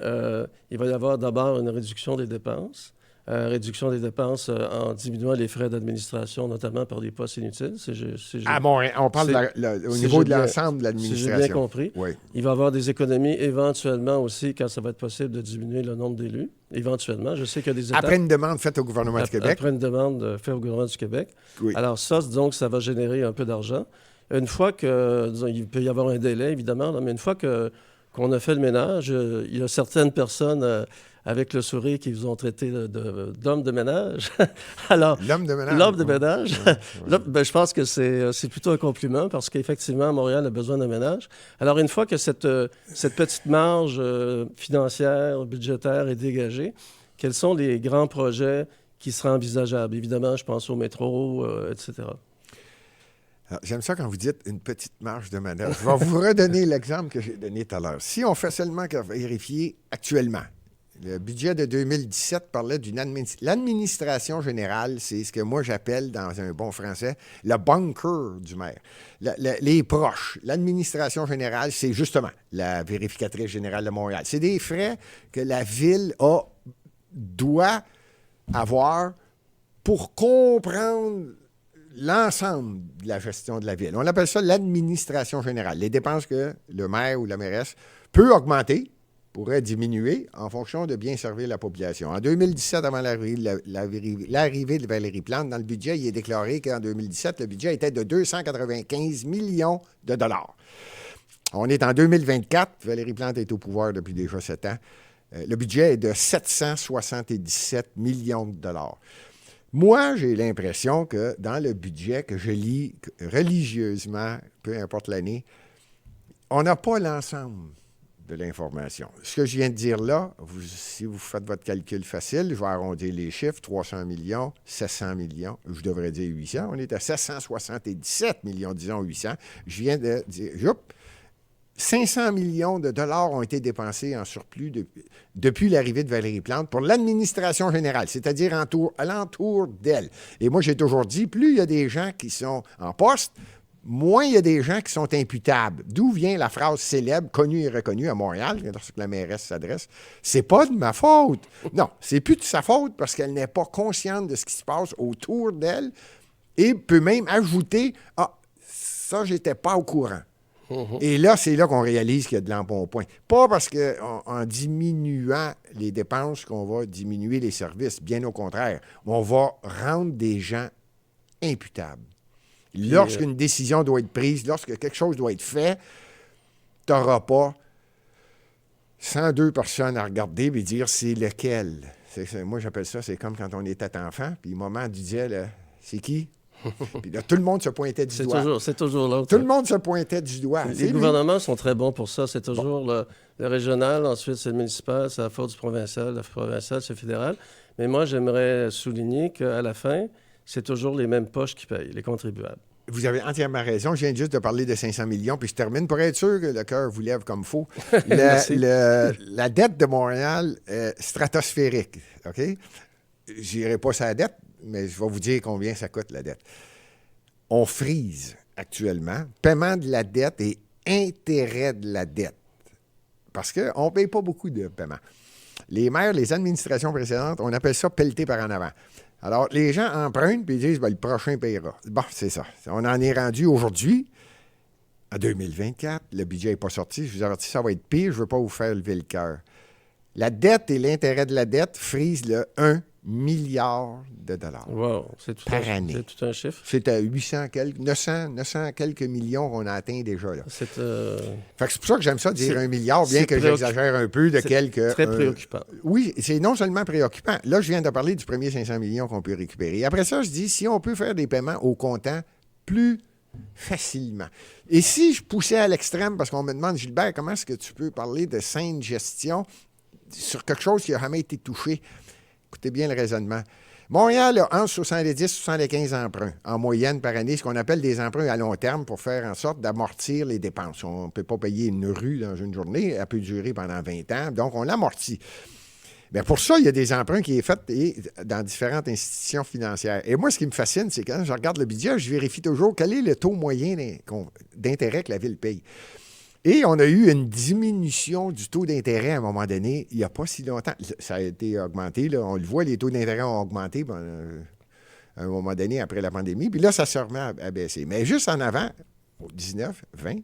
il va y avoir d'abord une réduction des dépenses. En diminuant les frais d'administration, notamment par des postes inutiles. On parle au niveau de l'ensemble de l'administration. Si j'ai bien compris. Oui. Il va y avoir des économies éventuellement aussi quand ça va être possible de diminuer le nombre d'élus. Éventuellement. Je sais qu'il y a des étapes. Après une demande faite au gouvernement du Québec. Après une demande faite au gouvernement du Québec. Oui. Alors ça, donc, ça va générer un peu d'argent. Une fois que, disons, il peut y avoir un délai, évidemment, là, mais une fois qu'on a fait le ménage, il y a certaines personnes avec le sourire qui vous ont traité d'homme de ménage. Alors, l'homme de ménage. L'homme de ménage. Là, je pense que c'est plutôt un compliment parce qu'effectivement, Montréal a besoin de ménage. Alors, une fois que cette petite marge financière, budgétaire est dégagée, quels sont les grands projets qui seraient envisageables? Évidemment, je pense au métro, etc. Alors, j'aime ça quand vous dites une petite marge de manœuvre. Je vais vous redonner l'exemple que j'ai donné tout à l'heure. Si on fait seulement que vérifier actuellement, le budget de 2017 parlait l'administration générale, c'est ce que moi j'appelle, dans un bon français, le bunker du maire. Les proches. L'administration générale, c'est justement la vérificatrice générale de Montréal. C'est des frais que la ville doit avoir pour comprendre l'ensemble de la gestion de la ville. On appelle ça l'administration générale. Les dépenses que le maire ou la mairesse peut augmenter, pourrait diminuer en fonction de bien servir la population. En 2017, avant l'arrivée de Valérie Plante, dans le budget, il est déclaré qu'en 2017, le budget était de 295 millions de dollars. On est en 2024. Valérie Plante est au pouvoir depuis déjà 7 ans. Le budget est de 777 millions de dollars. Moi, j'ai l'impression que dans le budget que je lis religieusement, peu importe l'année, on n'a pas l'ensemble de l'information. Ce que je viens de dire là, si vous faites votre calcul facile, je vais arrondir les chiffres, 300 millions, 700 millions, je devrais dire 800, on est à 777 millions, disons 800. Je viens de dire, 500 millions de dollars ont été dépensés en surplus depuis l'arrivée de Valérie Plante pour l'administration générale, c'est-à-dire alentour d'elle. Et moi, j'ai toujours dit, plus il y a des gens qui sont en poste, moins il y a des gens qui sont imputables. D'où vient la phrase célèbre, connue et reconnue à Montréal, lorsque la mairesse s'adresse, « C'est pas de ma faute ». Non, c'est plus de sa faute parce qu'elle n'est pas consciente de ce qui se passe autour d'elle et peut même ajouter « Ah, ça, j'étais pas au courant ». Et là, c'est là qu'on réalise qu'il y a de l'embonpoint. Pas parce qu'en diminuant les dépenses qu'on va diminuer les services, bien au contraire, on va rendre des gens imputables. Lorsqu'une décision doit être prise, lorsque quelque chose doit être fait, tu n'auras pas 102 personnes à regarder et dire c'est lequel. Moi, j'appelle ça, c'est comme quand on était enfant, puis maman disait, c'est qui? Puis là, tout le monde se pointait du doigt. C'est toujours l'autre. Tout le monde se pointait du doigt. Les gouvernements sont très bons pour ça. C'est toujours le régional, ensuite c'est le municipal, c'est la faute du provincial, le provincial, c'est le fédéral. Mais moi, j'aimerais souligner qu'à la fin, c'est toujours les mêmes poches qui payent, les contribuables. Vous avez entièrement raison. Je viens juste de parler de 500 millions, puis je termine pour être sûr que le cœur vous lève comme il faut. La dette de Montréal est stratosphérique, OK? Je n'irai pas sur la dette, mais je vais vous dire combien ça coûte, la dette. On frise actuellement paiement de la dette et intérêt de la dette. Parce qu'on ne paye pas beaucoup de paiement. Les maires, les administrations précédentes, on appelle ça pelleter par en avant. Alors, les gens empruntent puis ils disent, le prochain payera. Bon, c'est ça. On en est rendu aujourd'hui, en 2024. Le budget n'est pas sorti. Je vous avertis, ça va être pire. Je ne veux pas vous faire lever le cœur. La dette et l'intérêt de la dette frisent le 1 milliard de dollars. Wow, par année. C'est tout un chiffre. C'est à 900 quelques millions qu'on a atteint déjà. Là. C'est pour ça que j'aime ça dire 1 milliard, bien que j'exagère un peu de quelques... C'est très préoccupant. Oui, c'est non seulement préoccupant. Là, je viens de parler du premier 500 millions qu'on peut récupérer. Après ça, je dis, si on peut faire des paiements au comptant plus facilement. Et si je poussais à l'extrême, parce qu'on me demande, Gilbert, comment est-ce que tu peux parler de saine gestion sur quelque chose qui n'a jamais été touché? Écoutez bien le raisonnement. Montréal a entre 70 et 75 emprunts en moyenne par année, ce qu'on appelle des emprunts à long terme pour faire en sorte d'amortir les dépenses. On ne peut pas payer une rue dans une journée, elle peut durer pendant 20 ans, donc on l'amortit. Bien, pour ça, il y a des emprunts qui sont faits dans différentes institutions financières. Et moi, ce qui me fascine, c'est quand je regarde le budget, je vérifie toujours quel est le taux moyen d'intérêt que la Ville paye. Et on a eu une diminution du taux d'intérêt à un moment donné, il n'y a pas si longtemps. Ça a été augmenté, là. On le voit, les taux d'intérêt ont augmenté à un moment donné après la pandémie. Puis là, ça se remet à baisser. Mais juste en avant, au 19, 20,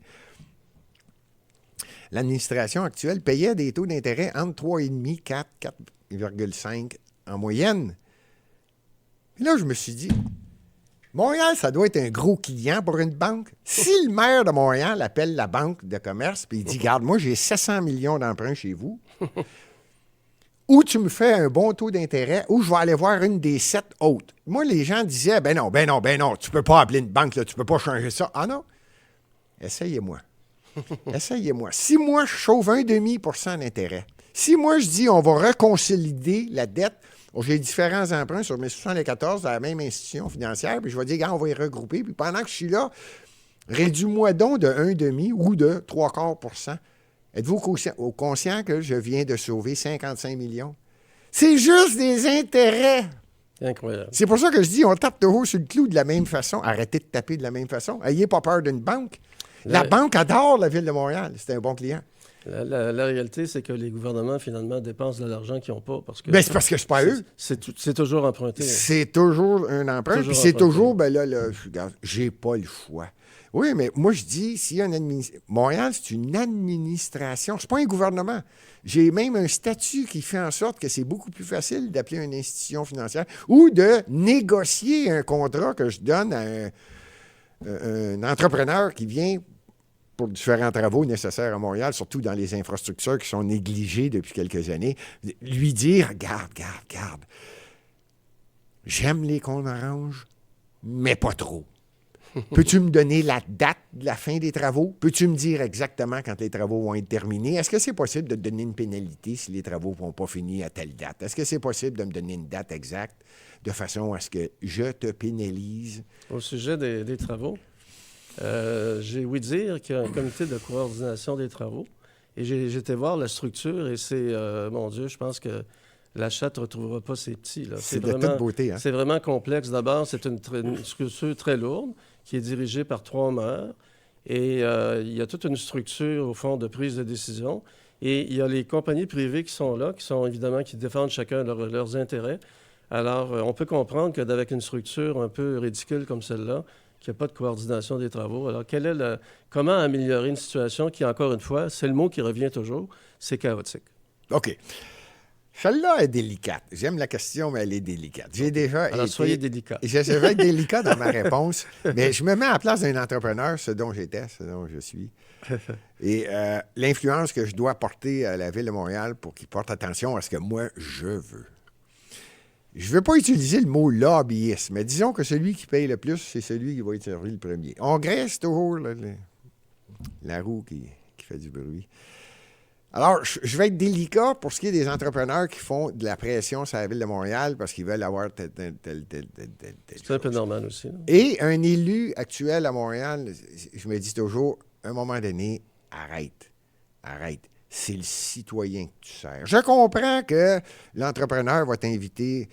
l'administration actuelle payait des taux d'intérêt entre 3,5, 4, 4,5 en moyenne. Puis là, je me suis dit... Montréal, ça doit être un gros client pour une banque. Si le maire de Montréal appelle la banque de commerce et il dit, regarde, moi, j'ai 700 millions d'emprunts chez vous, ou tu me fais un bon taux d'intérêt, ou je vais aller voir une des 7 autres. Moi, les gens disaient, ben non, tu peux pas appeler une banque, là, tu peux pas changer ça. Ah non, essayez-moi. Essayez-moi. Si moi, je sauve 1,5 % d'intérêt, si moi, je dis, on va reconsolider la dette, j'ai différents emprunts sur mes 74 à la même institution financière, puis je vais dire, on va les regrouper, puis pendant que je suis là, réduis-moi donc de 1,5 ou de 3/4 %. Êtes-vous conscient que je viens de sauver 55 millions? C'est juste des intérêts. Incroyable. C'est pour ça que je dis, on tape toujours sur le clou de la même façon. Arrêtez de taper de la même façon. Ayez pas peur d'une banque. La banque adore la Ville de Montréal. C'est un bon client. La réalité, c'est que les gouvernements, finalement, dépensent de l'argent qu'ils n'ont pas. Bien, c'est parce que c'est pas eux. C'est toujours emprunté. C'est toujours un emprunt. Puis c'est toujours, j'ai pas le choix. Oui, mais moi, je dis, s'il y a Montréal, c'est une administration. C'est pas un gouvernement. J'ai même un statut qui fait en sorte que c'est beaucoup plus facile d'appeler une institution financière ou de négocier un contrat que je donne à un entrepreneur qui vient pour différents travaux nécessaires à Montréal, surtout dans les infrastructures qui sont négligées depuis quelques années, lui dire, regarde, j'aime les cônes oranges, mais pas trop. Peux-tu me donner la date de la fin des travaux? Peux-tu me dire exactement quand les travaux vont être terminés? Est-ce que c'est possible de te donner une pénalité si les travaux ne vont pas finir à telle date? Est-ce que c'est possible de me donner une date exacte de façon à ce que je te pénalise? Au sujet des travaux, j'ai ouï dire qu'il y a un comité de coordination des travaux. Et j'ai été voir la structure et c'est, mon Dieu, je pense que la chatte ne retrouvera pas ses petits. Là. C'est de vraiment, toute beauté. Hein? C'est vraiment complexe. D'abord, c'est une structure très lourde qui est dirigée par 3 maires. Et il y a toute une structure, au fond, de prise de décision. Et il y a les compagnies privées qui sont là, qui défendent chacun leurs intérêts. Alors, on peut comprendre qu'avec une structure un peu ridicule comme celle-là, qu'il n'y a pas de coordination des travaux. Alors, comment améliorer une situation qui, encore une fois, c'est le mot qui revient toujours, c'est chaotique. OK. Celle-là est délicate. J'aime la question, mais elle est délicate. Alors, soyez délicat. Je vais être délicat dans ma réponse, mais je me mets à la place d'un entrepreneur, ce dont je suis. Et l'influence que je dois porter à la Ville de Montréal pour qu'il porte attention à ce que moi, je veux. Je ne veux pas utiliser le mot lobbyisme, mais disons que celui qui paye le plus, c'est celui qui va être servi le premier. On graisse toujours la roue qui fait du bruit. Alors, je vais être délicat pour ce qui est des entrepreneurs qui font de la pression sur la Ville de Montréal parce qu'ils veulent avoir telle C'est un peu chose. normal aussi. Là. Et un élu actuel à Montréal, je me dis toujours, à un moment donné, arrête. C'est le citoyen que tu sers. Je comprends que l'entrepreneur va t'inviter.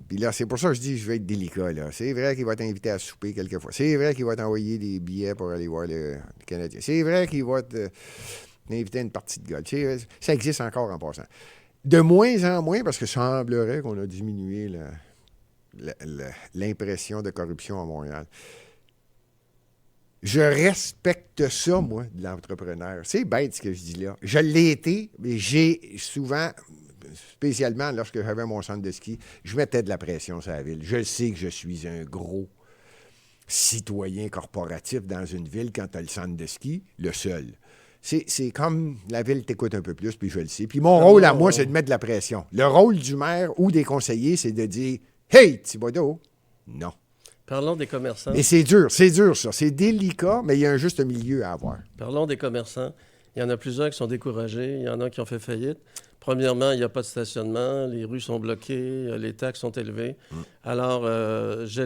Puis là, c'est pour ça que je dis je vais être délicat. Là. C'est vrai qu'il va t'inviter à souper quelquefois. C'est vrai qu'il va t'envoyer des billets pour aller voir le Canadien. C'est vrai qu'il va t'inviter à une partie de golf. Ça existe encore en passant. De moins en moins, parce que semblerait qu'on a diminué l'impression de corruption à Montréal. Je respecte ça, moi, de l'entrepreneur. C'est bête ce que je dis là. Je l'ai été, mais j'ai souvent, spécialement lorsque j'avais mon centre de ski, je mettais de la pression sur la ville. Je sais que je suis un gros citoyen corporatif dans une ville quand tu as le centre de ski, le seul. C'est comme la ville t'écoute un peu plus, puis je le sais. Puis mon rôle à moi, c'est de mettre de la pression. Le rôle du maire ou des conseillers, c'est de dire « Hey, Thibodeau! » Non. Parlons des commerçants. Mais c'est dur ça. C'est délicat, mais il y a un juste milieu à avoir. Parlons des commerçants. Il y en a plusieurs qui sont découragés. Il y en a qui ont fait faillite. Premièrement, il n'y a pas de stationnement. Les rues sont bloquées. Les taxes sont élevées. Alors,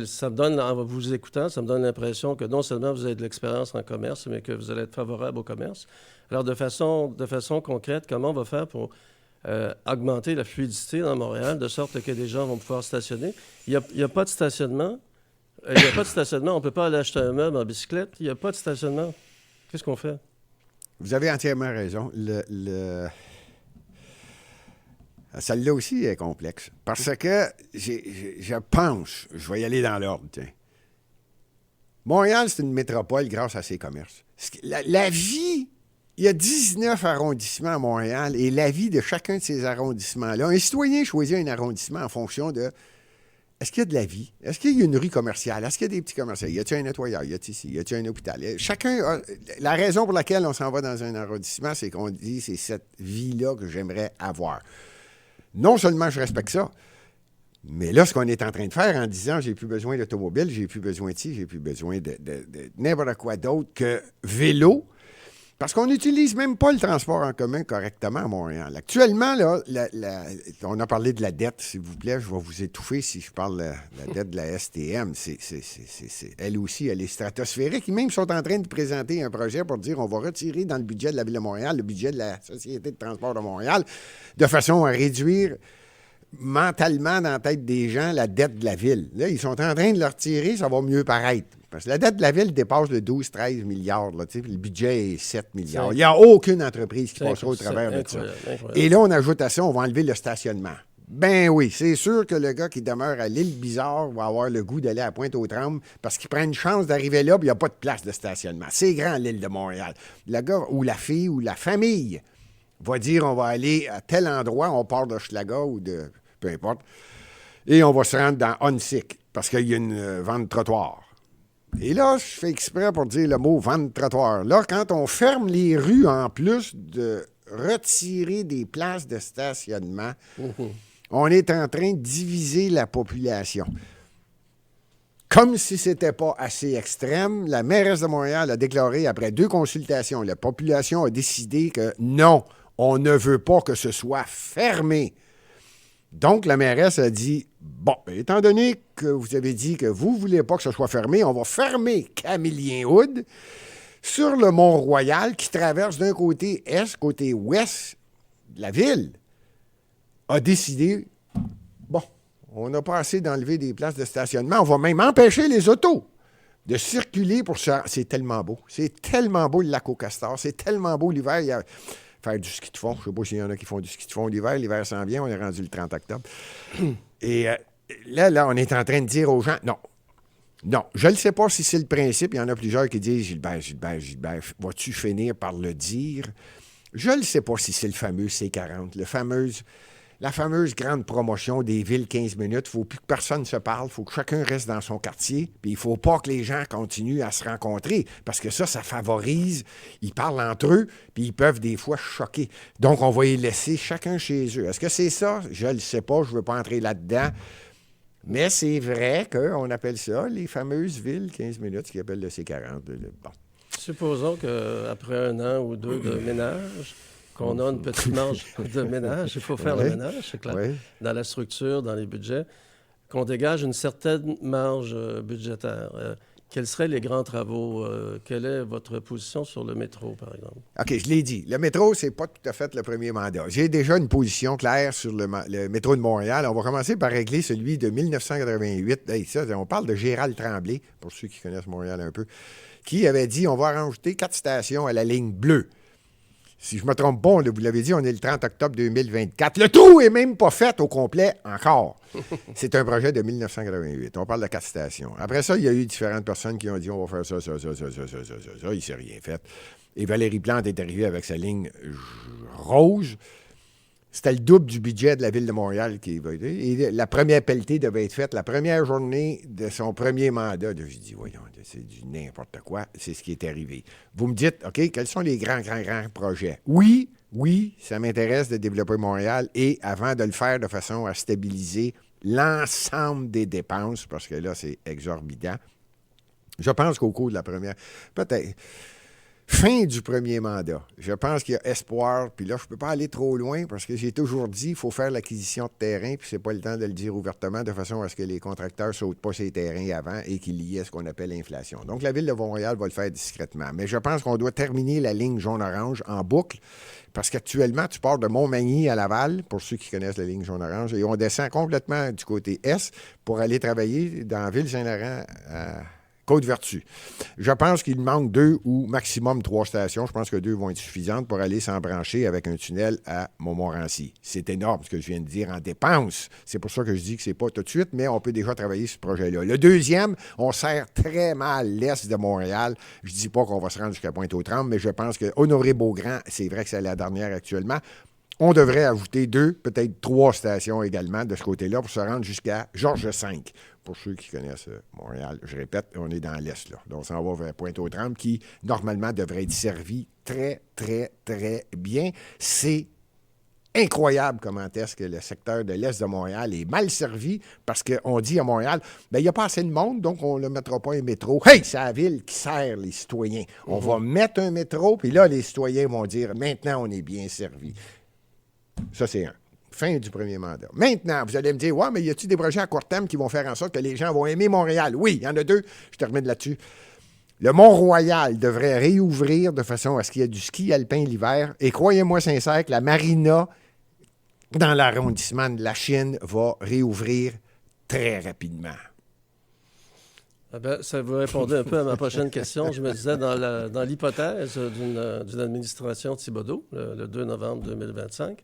ça me donne, en vous écoutant, ça me donne l'impression que non seulement vous avez de l'expérience en commerce, mais que vous allez être favorable au commerce. Alors, de façon concrète, comment on va faire pour augmenter la fluidité dans Montréal, de sorte que des gens vont pouvoir stationner? Il n'y a pas de stationnement. Il n'y a pas de stationnement. On ne peut pas aller acheter un meuble en bicyclette. Il n'y a pas de stationnement. Qu'est-ce qu'on fait? Vous avez entièrement raison. Celle-là aussi est complexe. Parce que je pense, je vais y aller dans l'ordre. Tiens. Montréal, c'est une métropole grâce à ses commerces. La vie, il y a 19 arrondissements à Montréal et la vie de chacun de ces arrondissements-là, un citoyen choisit un arrondissement en fonction de est-ce qu'il y a de la vie? Est-ce qu'il y a une rue commerciale? Est-ce qu'il y a des petits commerçants? Y a-t-il un nettoyeur? Y a-t-il un hôpital? La raison pour laquelle on s'en va dans un arrondissement, c'est qu'on dit c'est cette vie-là que j'aimerais avoir. Non seulement je respecte ça, mais là, ce qu'on est en train de faire en disant j'ai plus besoin d'automobile, j'ai plus besoin de ci, j'ai plus besoin de n'importe quoi d'autre que vélo, parce qu'on n'utilise même pas le transport en commun correctement à Montréal. Actuellement, là, on a parlé de la dette, s'il vous plaît, je vais vous étouffer si je parle de la dette de la STM. Elle aussi, elle est stratosphérique. Ils même sont en train de présenter un projet pour dire on va retirer dans le budget de la Ville de Montréal, le budget de la Société de transport de Montréal, de façon à réduire mentalement dans la tête des gens la dette de la ville. Là, ils sont en train de le retirer, ça va mieux paraître. Parce que la dette de la ville dépasse le 12-13 milliards. Là, le budget est 7 milliards. Il n'y a aucune entreprise qui passera au travers de ça. Et là, on ajoute à ça, on va enlever le stationnement. Ben oui, c'est sûr que le gars qui demeure à l'île Bizarre va avoir le goût d'aller à Pointe-aux-Trembles parce qu'il prend une chance d'arriver là, puis il n'y a pas de place de stationnement. C'est grand, l'île de Montréal. Le gars ou la fille ou la famille va dire on va aller à tel endroit, on part de Schlaga ou de peu importe, et on va se rendre dans Huntsic parce qu'il y a une vente de trottoir. Et là, je fais exprès pour dire le mot vente de trottoir. Là, quand on ferme les rues, en plus de retirer des places de stationnement, on est en train de diviser la population. Comme si ce n'était pas assez extrême, la mairesse de Montréal a déclaré, après 2 consultations, la population a décidé que non, on ne veut pas que ce soit fermé. Donc, la mairesse a dit, bon, étant donné que vous avez dit que vous ne voulez pas que ce soit fermé, on va fermer Camillien-Hood sur le Mont-Royal qui traverse d'un côté est, côté ouest de la ville. A décidé, bon, on n'a pas assez d'enlever des places de stationnement, on va même empêcher les autos de circuler pour ça. C'est tellement beau. C'est tellement beau le lac au Castor. C'est tellement beau l'hiver. Il y a faire du ski de fond. Je ne sais pas s'il y en a qui font du ski de fond l'hiver. L'hiver s'en vient. On est rendu le 30 octobre. Et là, on est en train de dire aux gens, non, je ne sais pas si c'est le principe. Il y en a plusieurs qui disent, Gilbert, vas-tu finir par le dire? Je ne sais pas si c'est le fameux C40, la fameuse grande promotion des villes 15 minutes. Il ne faut plus que personne se parle. Il faut que chacun reste dans son quartier. Puis il ne faut pas que les gens continuent à se rencontrer parce que ça favorise. Ils parlent entre eux, puis ils peuvent des fois choquer. Donc, on va les laisser chacun chez eux. Est-ce que c'est ça? Je ne le sais pas. Je ne veux pas entrer là-dedans. Mais c'est vrai qu'on appelle ça les fameuses villes 15 minutes, ce qu'ils appellent le C40. Bon. Supposons qu'après 1 an ou 2 de ménage, qu'on a une petite marge de ménage. Il faut faire le ménage, c'est clair, dans la structure, dans les budgets, qu'on dégage une certaine marge budgétaire. Quels seraient les grands travaux? Quelle est votre position sur le métro, par exemple? OK, je l'ai dit. Le métro, c'est pas tout à fait le premier mandat. J'ai déjà une position claire sur le métro de Montréal. On va commencer par régler celui de 1988. Hey, ça, on parle de Gérald Tremblay, pour ceux qui connaissent Montréal un peu, qui avait dit on va rajouter 4 stations à la ligne bleue. Si je ne me trompe pas, vous l'avez dit, on est le 30 octobre 2024. Le trou n'est même pas fait au complet encore. C'est un projet de 1988. On parle de 4 stations. Après ça, il y a eu différentes personnes qui ont dit on va faire ça. Il ne s'est rien fait. Et Valérie Plante est arrivée avec sa ligne rose. C'était le double du budget de la Ville de Montréal qui va aider. Et la première pelletée devait être faite la première journée de son premier mandat. Je dis, voyons, c'est du n'importe quoi. C'est ce qui est arrivé. Vous me dites, OK, quels sont les grands projets? Oui, ça m'intéresse de développer Montréal et avant de le faire de façon à stabiliser l'ensemble des dépenses, parce que là, c'est exorbitant. Je pense qu'au cours de la première... Peut-être... Fin du premier mandat. Je pense qu'il y a espoir, puis là, je ne peux pas aller trop loin parce que j'ai toujours dit qu'il faut faire l'acquisition de terrain, puis c'est pas le temps de le dire ouvertement, de façon à ce que les contracteurs ne sautent pas ces terrains avant et qu'il y ait ce qu'on appelle l'inflation. Donc, la Ville de Montréal va le faire discrètement. Mais je pense qu'on doit terminer la ligne jaune-orange en boucle parce qu'actuellement, tu pars de Montmagny à Laval, pour ceux qui connaissent la ligne jaune-orange, et on descend complètement du côté est pour aller travailler dans Ville-Saint-Laurent à Côte-Vertu. Je pense qu'il manque 2 ou maximum 3 stations. Je pense que 2 vont être suffisantes pour aller s'embrancher avec un tunnel à Montmorency. C'est énorme ce que je viens de dire en dépenses. C'est pour ça que je dis que c'est pas tout de suite, mais on peut déjà travailler sur ce projet-là. Le deuxième, on sert très mal l'est de Montréal. Je dis pas qu'on va se rendre jusqu'à Pointe-aux-Trembles, mais je pense que Honoré-Beaugrand, c'est vrai que c'est la dernière actuellement, on devrait ajouter 2, peut-être 3 stations également de ce côté-là pour se rendre jusqu'à Georges V. Pour ceux qui connaissent Montréal, je répète, on est dans l'Est, là. Donc, on s'en va vers Pointe-aux-Trembles qui, normalement, devrait être servi très, très, très bien. C'est incroyable comment est-ce que le secteur de l'Est de Montréal est mal servi parce qu'on dit à Montréal, bien, il n'y a pas assez de monde, donc on ne mettra pas un métro. Hey, c'est la ville qui sert les citoyens. On va mettre un métro, puis là, les citoyens vont dire, maintenant, on est bien servi. Ça, c'est un. Fin du premier mandat. Maintenant, vous allez me dire, ouais, mais y a-t-il des projets à court terme qui vont faire en sorte que les gens vont aimer Montréal? Oui, il y en a 2. Je termine là-dessus. Le Mont-Royal devrait réouvrir de façon à ce qu'il y ait du ski alpin l'hiver. Et croyez-moi sincère que la marina dans l'arrondissement de la Chine va réouvrir très rapidement. Ah ben, ça vous répondait un peu à ma prochaine question. Je me disais, dans l'hypothèse d'une administration Thibodeau, le 2 novembre 2025,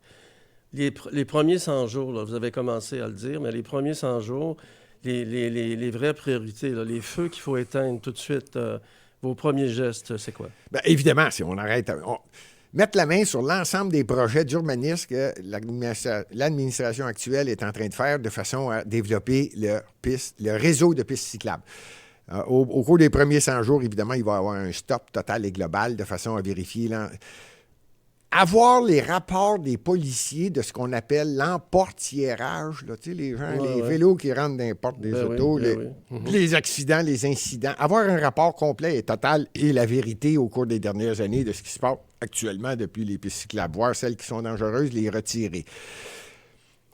les premiers 100 jours, là, vous avez commencé à le dire, mais les premiers 100 jours, les vraies priorités, là, les feux qu'il faut éteindre tout de suite, vos premiers gestes, c'est quoi? Bien, évidemment, si on arrête... mettre la main sur l'ensemble des projets d'urbanisme que l'administration actuelle est en train de faire de façon à développer le réseau de pistes cyclables. Au cours des premiers 100 jours, évidemment, il va y avoir un stop total et global de façon à vérifier... Avoir les rapports des policiers de ce qu'on appelle l'emportiérage, là, tu sais, les gens, les vélos qui rentrent dans les portes des autos, les accidents, les incidents. Avoir un rapport complet et total et la vérité au cours des dernières années de ce qui se passe actuellement depuis les pistes cyclables, voir celles qui sont dangereuses, les retirer.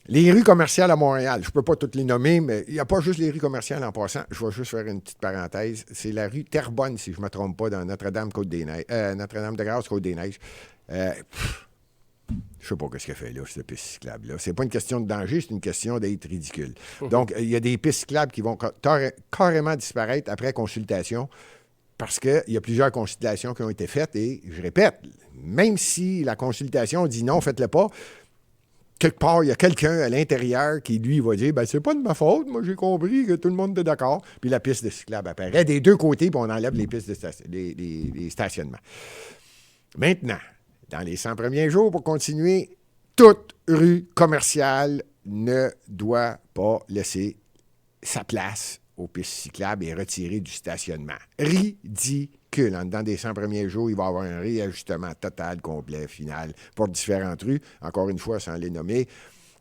Les rues commerciales à Montréal, je ne peux pas toutes les nommer, mais il n'y a pas juste les rues commerciales en passant. Je vais juste faire une petite parenthèse. C'est la rue Terrebonne, si je ne me trompe pas, dans Notre-Dame-Côte-des-Neiges, Notre-Dame-de-Grâce, Côte-des-Neiges. Je ne sais pas ce qu'elle fait là, cette piste cyclable-là. C'est pas une question de danger, c'est une question d'être ridicule. Donc, il y a des pistes cyclables qui vont carrément disparaître après consultation parce qu'il y a plusieurs consultations qui ont été faites et, je répète, même si la consultation dit non, faites-le pas, quelque part, il y a quelqu'un à l'intérieur qui, lui, va dire « Ben, c'est pas de ma faute, moi, j'ai compris que tout le monde est d'accord. » Puis la piste de cyclable apparaît des 2 côtés, puis on enlève les pistes les stationnements. Maintenant, dans les 100 premiers jours, pour continuer, toute rue commerciale ne doit pas laisser sa place aux pistes cyclables et retirer du stationnement. Ridicule. En dedans des 100 premiers jours, il va y avoir un réajustement total, complet, final, pour différentes rues. Encore une fois, sans les nommer,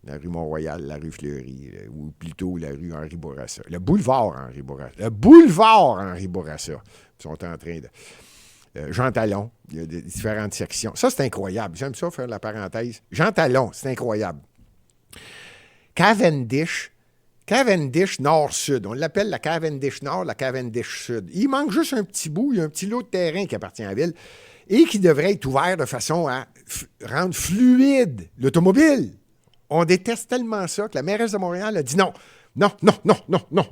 la rue Mont-Royal, la rue Fleury, ou plutôt la rue Henri Bourassa. Le boulevard Henri Bourassa. Ils sont en train de... Jean Talon, il y a différentes sections. Ça, c'est incroyable. J'aime ça faire la parenthèse. Jean Talon, c'est incroyable. Cavendish Nord-Sud. On l'appelle la Cavendish Nord, la Cavendish Sud. Il manque juste un petit bout, il y a un petit lot de terrain qui appartient à la ville et qui devrait être ouvert de façon à rendre fluide l'automobile. On déteste tellement ça que la mairesse de Montréal a dit non, on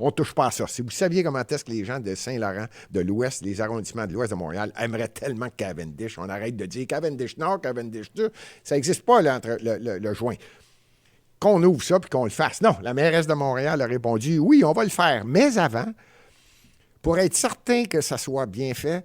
ne touche pas à ça. Si vous saviez comment est-ce que les gens de Saint-Laurent, de l'Ouest, les arrondissements de l'Ouest de Montréal aimeraient tellement Cavendish, on arrête de dire Cavendish Nord, Cavendish Sud. Ça n'existe pas là, entre le joint. Qu'on ouvre ça puis qu'on le fasse. Non, la mairesse de Montréal a répondu oui, on va le faire. Mais avant, pour être certain que ça soit bien fait,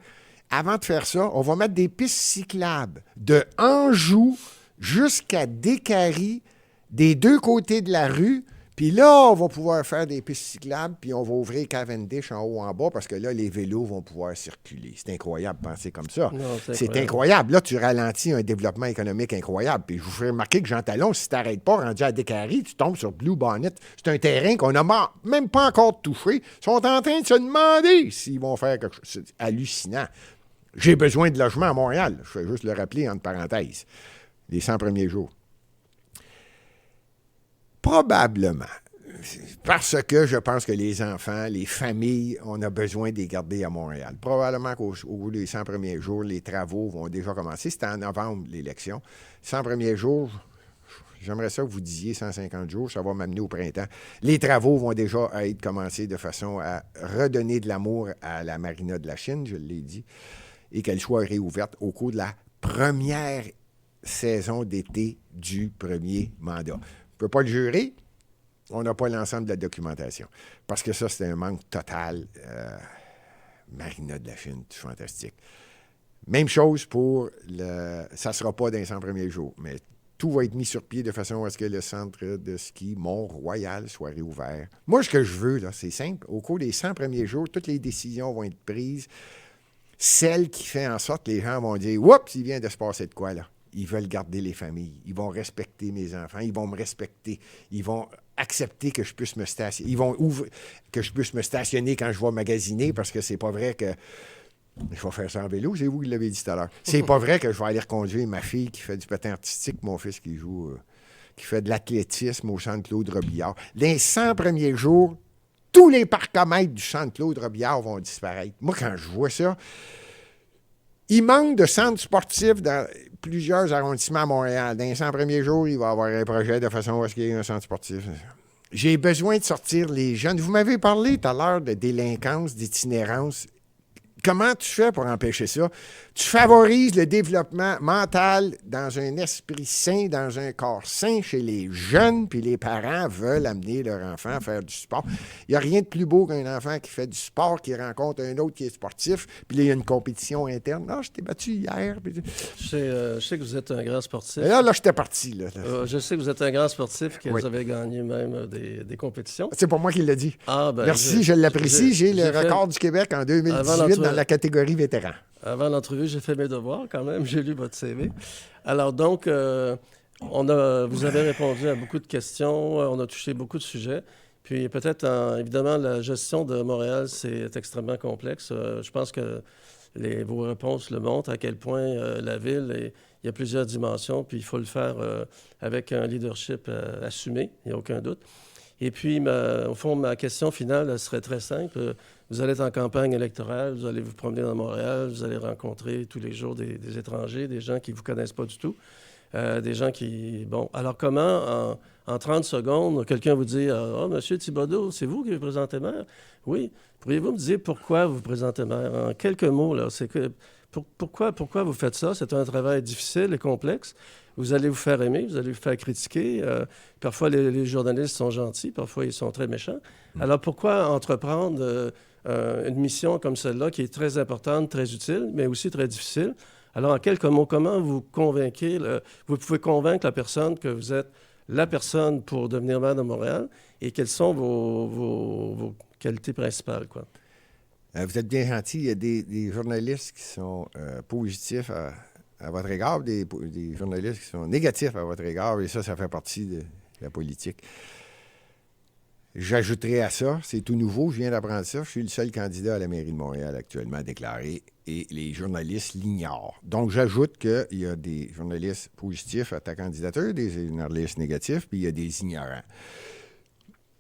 avant de faire ça, on va mettre des pistes cyclables de Anjou jusqu'à Décarie, des deux côtés de la rue. Puis là, on va pouvoir faire des pistes cyclables, puis on va ouvrir Cavendish en haut, en bas, parce que là, les vélos vont pouvoir circuler. C'est incroyable de penser comme ça. Non, c'est incroyable. Là, tu ralentis un développement économique incroyable. Puis je vous fais remarquer que Jean Talon, si tu n'arrêtes pas rendu à Décarie, tu tombes sur Blue Bonnet. C'est un terrain qu'on n'a même pas encore touché. Ils sont en train de se demander s'ils vont faire quelque chose. C'est hallucinant. J'ai besoin de logement à Montréal. Je vais juste le rappeler entre parenthèses. Les 100 premiers jours. Probablement. Parce que je pense que les enfants, les familles, on a besoin de les garder à Montréal. Probablement qu'au bout des 100 premiers jours, les travaux vont déjà commencer. C'était en novembre, l'élection. 100 premiers jours, j'aimerais ça que vous disiez 150 jours, ça va m'amener au printemps. Les travaux vont déjà être commencés de façon à redonner de l'amour à la marina de la Chine, je l'ai dit, et qu'elle soit réouverte au cours de la première saison d'été du premier mandat. Je ne peux pas le jurer, on n'a pas l'ensemble de la documentation. Parce que ça, c'est un manque total. Marina de la Chine, c'est fantastique. Même chose pour ça ne sera pas dans les 100 premiers jours, mais tout va être mis sur pied de façon à ce que le centre de ski Mont-Royal soit réouvert. Moi, ce que je veux, là, c'est simple. Au cours des 100 premiers jours, toutes les décisions vont être prises. Celle qui fait en sorte que les gens vont dire « Oups, il vient de se passer de quoi, là? » Ils veulent garder les familles. Ils vont respecter mes enfants. Ils vont me respecter. Ils vont accepter que je puisse me stationner. Ils vont que je puisse me stationner quand je vais magasiner parce que c'est pas vrai que... Je vais faire ça en vélo, c'est vous qui l'avez dit tout à l'heure. C'est pas vrai que je vais aller reconduire ma fille qui fait du patin artistique, mon fils qui joue, qui fait de l'athlétisme au centre Claude Robillard. Les 100 premiers jours, tous les parcomètres du centre Claude Robillard vont disparaître. Moi, quand je vois ça, il manque de centres sportifs dans plusieurs arrondissements à Montréal. Dans les 100 premiers jours, il va y avoir un projet de façon à ce qu'il y ait un centre sportif. J'ai besoin de sortir les jeunes. Vous m'avez parlé tout à l'heure de délinquance, d'itinérance. Comment tu fais pour empêcher ça? Tu favorises le développement mental dans un esprit sain, dans un corps sain chez les jeunes, puis les parents veulent amener leur enfant à faire du sport. Il n'y a rien de plus beau qu'un enfant qui fait du sport, qui rencontre un autre qui est sportif, puis là, il y a une compétition interne. « Ah, je t'ai battu hier. » Je sais que vous êtes un grand sportif. Et là, j'étais parti. Là. Je sais que vous êtes un grand sportif, que oui. Vous avez gagné même des compétitions. C'est pas moi qui l'ai dit. Ah, ben, merci, je l'apprécie. J'ai le record du Québec en 2018 dans la catégorie vétéran. Avant l'entrevue, j'ai fait mes devoirs quand même. J'ai lu votre CV. Alors donc, vous avez répondu à beaucoup de questions. On a touché beaucoup de sujets. Puis peut-être, évidemment, la gestion de Montréal, c'est extrêmement complexe. Je pense que vos réponses le montrent, à quel point la ville, il y a plusieurs dimensions, puis il faut le faire avec un leadership assumé, il n'y a aucun doute. Et puis, au fond, ma question finale elle serait très simple. Vous allez être en campagne électorale, vous allez vous promener dans Montréal, vous allez rencontrer tous les jours des étrangers, des gens qui ne vous connaissent pas du tout, des gens qui... Bon, alors comment, en 30 secondes, quelqu'un vous dit « Ah, monsieur Thibodeau, c'est vous qui vous présentez maire? » Oui. Pourriez-vous me dire pourquoi vous vous présentez maire? En quelques mots, là, c'est que... Pourquoi vous faites ça? C'est un travail difficile et complexe. Vous allez vous faire aimer, vous allez vous faire critiquer. Parfois, les journalistes sont gentils, parfois, ils sont très méchants. Alors, pourquoi entreprendre une mission comme celle-là, qui est très importante, très utile, mais aussi très difficile? Alors, en quelques mots, comment vous pouvez convaincre la personne que vous êtes la personne pour devenir maire de Montréal et quelles sont vos qualités principales, quoi? Vous êtes bien gentil. Il y a des journalistes qui sont positifs à votre égard, des journalistes qui sont négatifs à votre égard, et ça fait partie de la politique. J'ajouterai à ça, c'est tout nouveau, je viens d'apprendre ça, je suis le seul candidat à la mairie de Montréal actuellement déclaré, et les journalistes l'ignorent. Donc, j'ajoute qu'il y a des journalistes positifs à ta candidature, des journalistes négatifs, puis il y a des ignorants.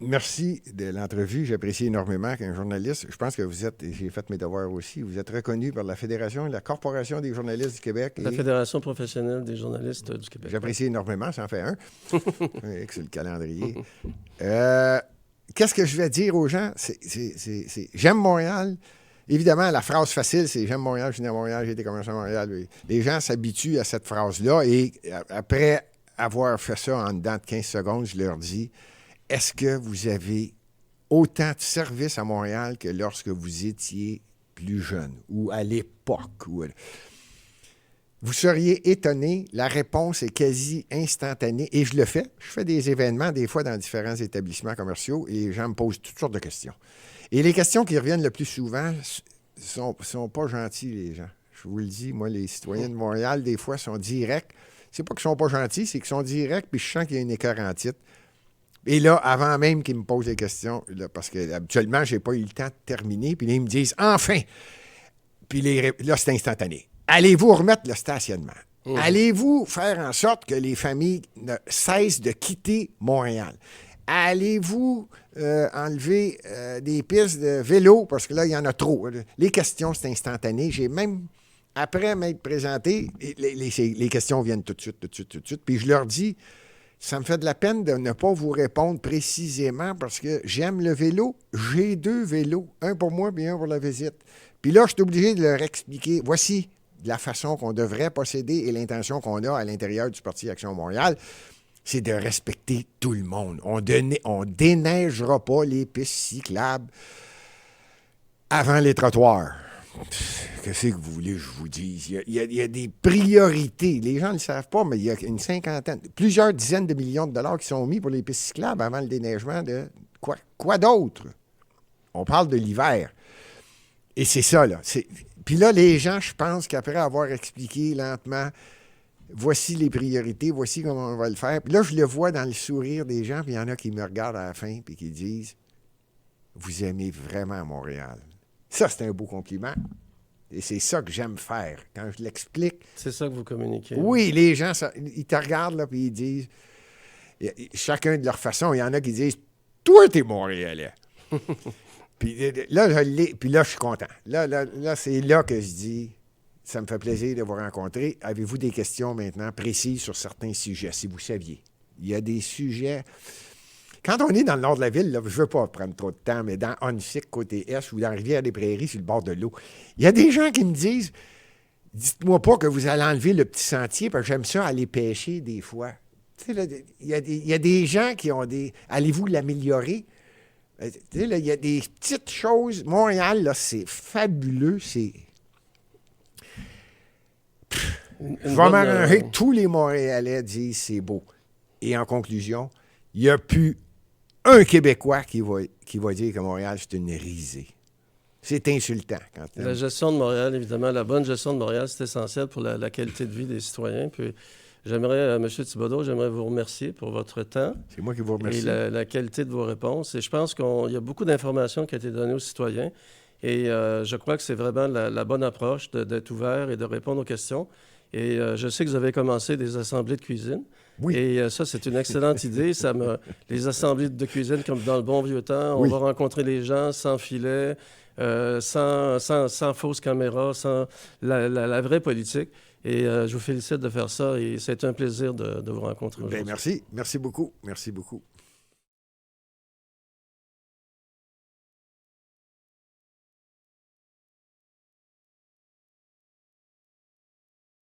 Merci de l'entrevue. J'apprécie énormément qu'un journaliste, je pense que vous êtes, et j'ai fait mes devoirs aussi, vous êtes reconnu par la Fédération, la Corporation des journalistes du Québec. La Fédération professionnelle des journalistes du Québec. J'apprécie énormément, ça en fait un. C'est le calendrier. Qu'est-ce que je vais dire aux gens? J'aime Montréal. Évidemment, la phrase facile, c'est « J'aime Montréal, je suis né à Montréal, j'ai été commerçant à Montréal ». Les gens s'habituent à cette phrase-là et après avoir fait ça en dedans de 15 secondes, je leur dis « Est-ce que vous avez autant de services à Montréal que lorsque vous étiez plus jeune ou à l'époque? » Vous seriez étonné, la réponse est quasi instantanée et je le fais. Je fais des événements des fois dans différents établissements commerciaux et les gens me posent toutes sortes de questions. Et les questions qui reviennent le plus souvent sont pas gentils, les gens. Je vous le dis, moi, les citoyens de Montréal, des fois, sont directs. C'est pas qu'ils sont pas gentils, c'est qu'ils sont directs, puis je sens qu'il y a une écart en titre. Et là, avant même qu'ils me posent des questions, là, parce que habituellement, j'ai pas eu le temps de terminer, puis là, ils me disent « Enfin! » Puis là, c'est instantané. Allez-vous remettre le stationnement? Allez-vous faire en sorte que les familles ne cessent de quitter Montréal? Allez-vous enlever des pistes de vélo? Parce que là, il y en a trop. Les questions, c'est instantané. J'ai même, après m'être présenté, les questions viennent tout de suite. Puis je leur dis, ça me fait de la peine de ne pas vous répondre précisément parce que j'aime le vélo. J'ai 2 vélos, un pour moi et un pour la visite. Puis là, je suis obligé de leur expliquer, voici la façon qu'on devrait procéder et l'intention qu'on a à l'intérieur du Parti Action Montréal. C'est de respecter tout le monde. On déneigera pas les pistes cyclables avant les trottoirs. Qu'est-ce que vous voulez que je vous dise? Il y a des priorités. Les gens ne le savent pas, mais il y a une cinquantaine, plusieurs dizaines de millions de dollars qui sont mis pour les pistes cyclables avant le déneigement de quoi d'autre? On parle de l'hiver. Et c'est ça, là. Puis là, les gens, je pense qu'après avoir expliqué lentement, voici les priorités, voici comment on va le faire. Puis là, je le vois dans le sourire des gens, puis il y en a qui me regardent à la fin, puis qui disent, vous aimez vraiment Montréal. Ça, c'est un beau compliment. Et c'est ça que j'aime faire. Quand je l'explique. C'est ça que vous communiquez. Oui, les gens, ils te regardent, là, puis ils disent, chacun de leur façon, il y en a qui disent, toi, t'es Montréalais. Puis là, je suis content. Là, c'est là que je dis, ça me fait plaisir de vous rencontrer. Avez-vous des questions maintenant précises sur certains sujets, si vous saviez? Il y a des sujets... Quand on est dans le nord de la ville, là, je ne veux pas prendre trop de temps, mais dans Onsic, côté Est, ou dans Rivière-des-Prairies, sur le bord de l'eau, il y a des gens qui me disent, dites-moi pas que vous allez enlever le petit sentier, parce que j'aime ça aller pêcher des fois. Tu sais, là, il y a des gens qui ont des... Allez-vous l'améliorer? Tu sais, là, il y a des petites choses. Montréal, là, c'est fabuleux. Je vais m'arranger que tous les Montréalais disent c'est beau. Et en conclusion, il n'y a plus un Québécois qui va dire que Montréal, c'est une risée. C'est insultant. La gestion de Montréal, évidemment, la bonne gestion de Montréal, c'est essentiel pour la qualité de vie des citoyens. Puis j'aimerais, M. Thibodeau, vous remercier pour votre temps. C'est moi qui vous remercie. Et la qualité de vos réponses. Et je pense qu'il y a beaucoup d'informations qui ont été données aux citoyens. Et je crois que c'est vraiment la bonne approche d'être ouvert et de répondre aux questions. Et je sais que vous avez commencé des assemblées de cuisine. Oui. Et ça, c'est une excellente idée. Les assemblées de cuisine, comme dans le bon vieux temps, on va rencontrer les gens sans filet, sans fausse caméra, sans la vraie politique. Et je vous félicite de faire ça et c'est un plaisir de vous rencontrer aujourd'hui. Bien, merci. Merci beaucoup. Merci beaucoup.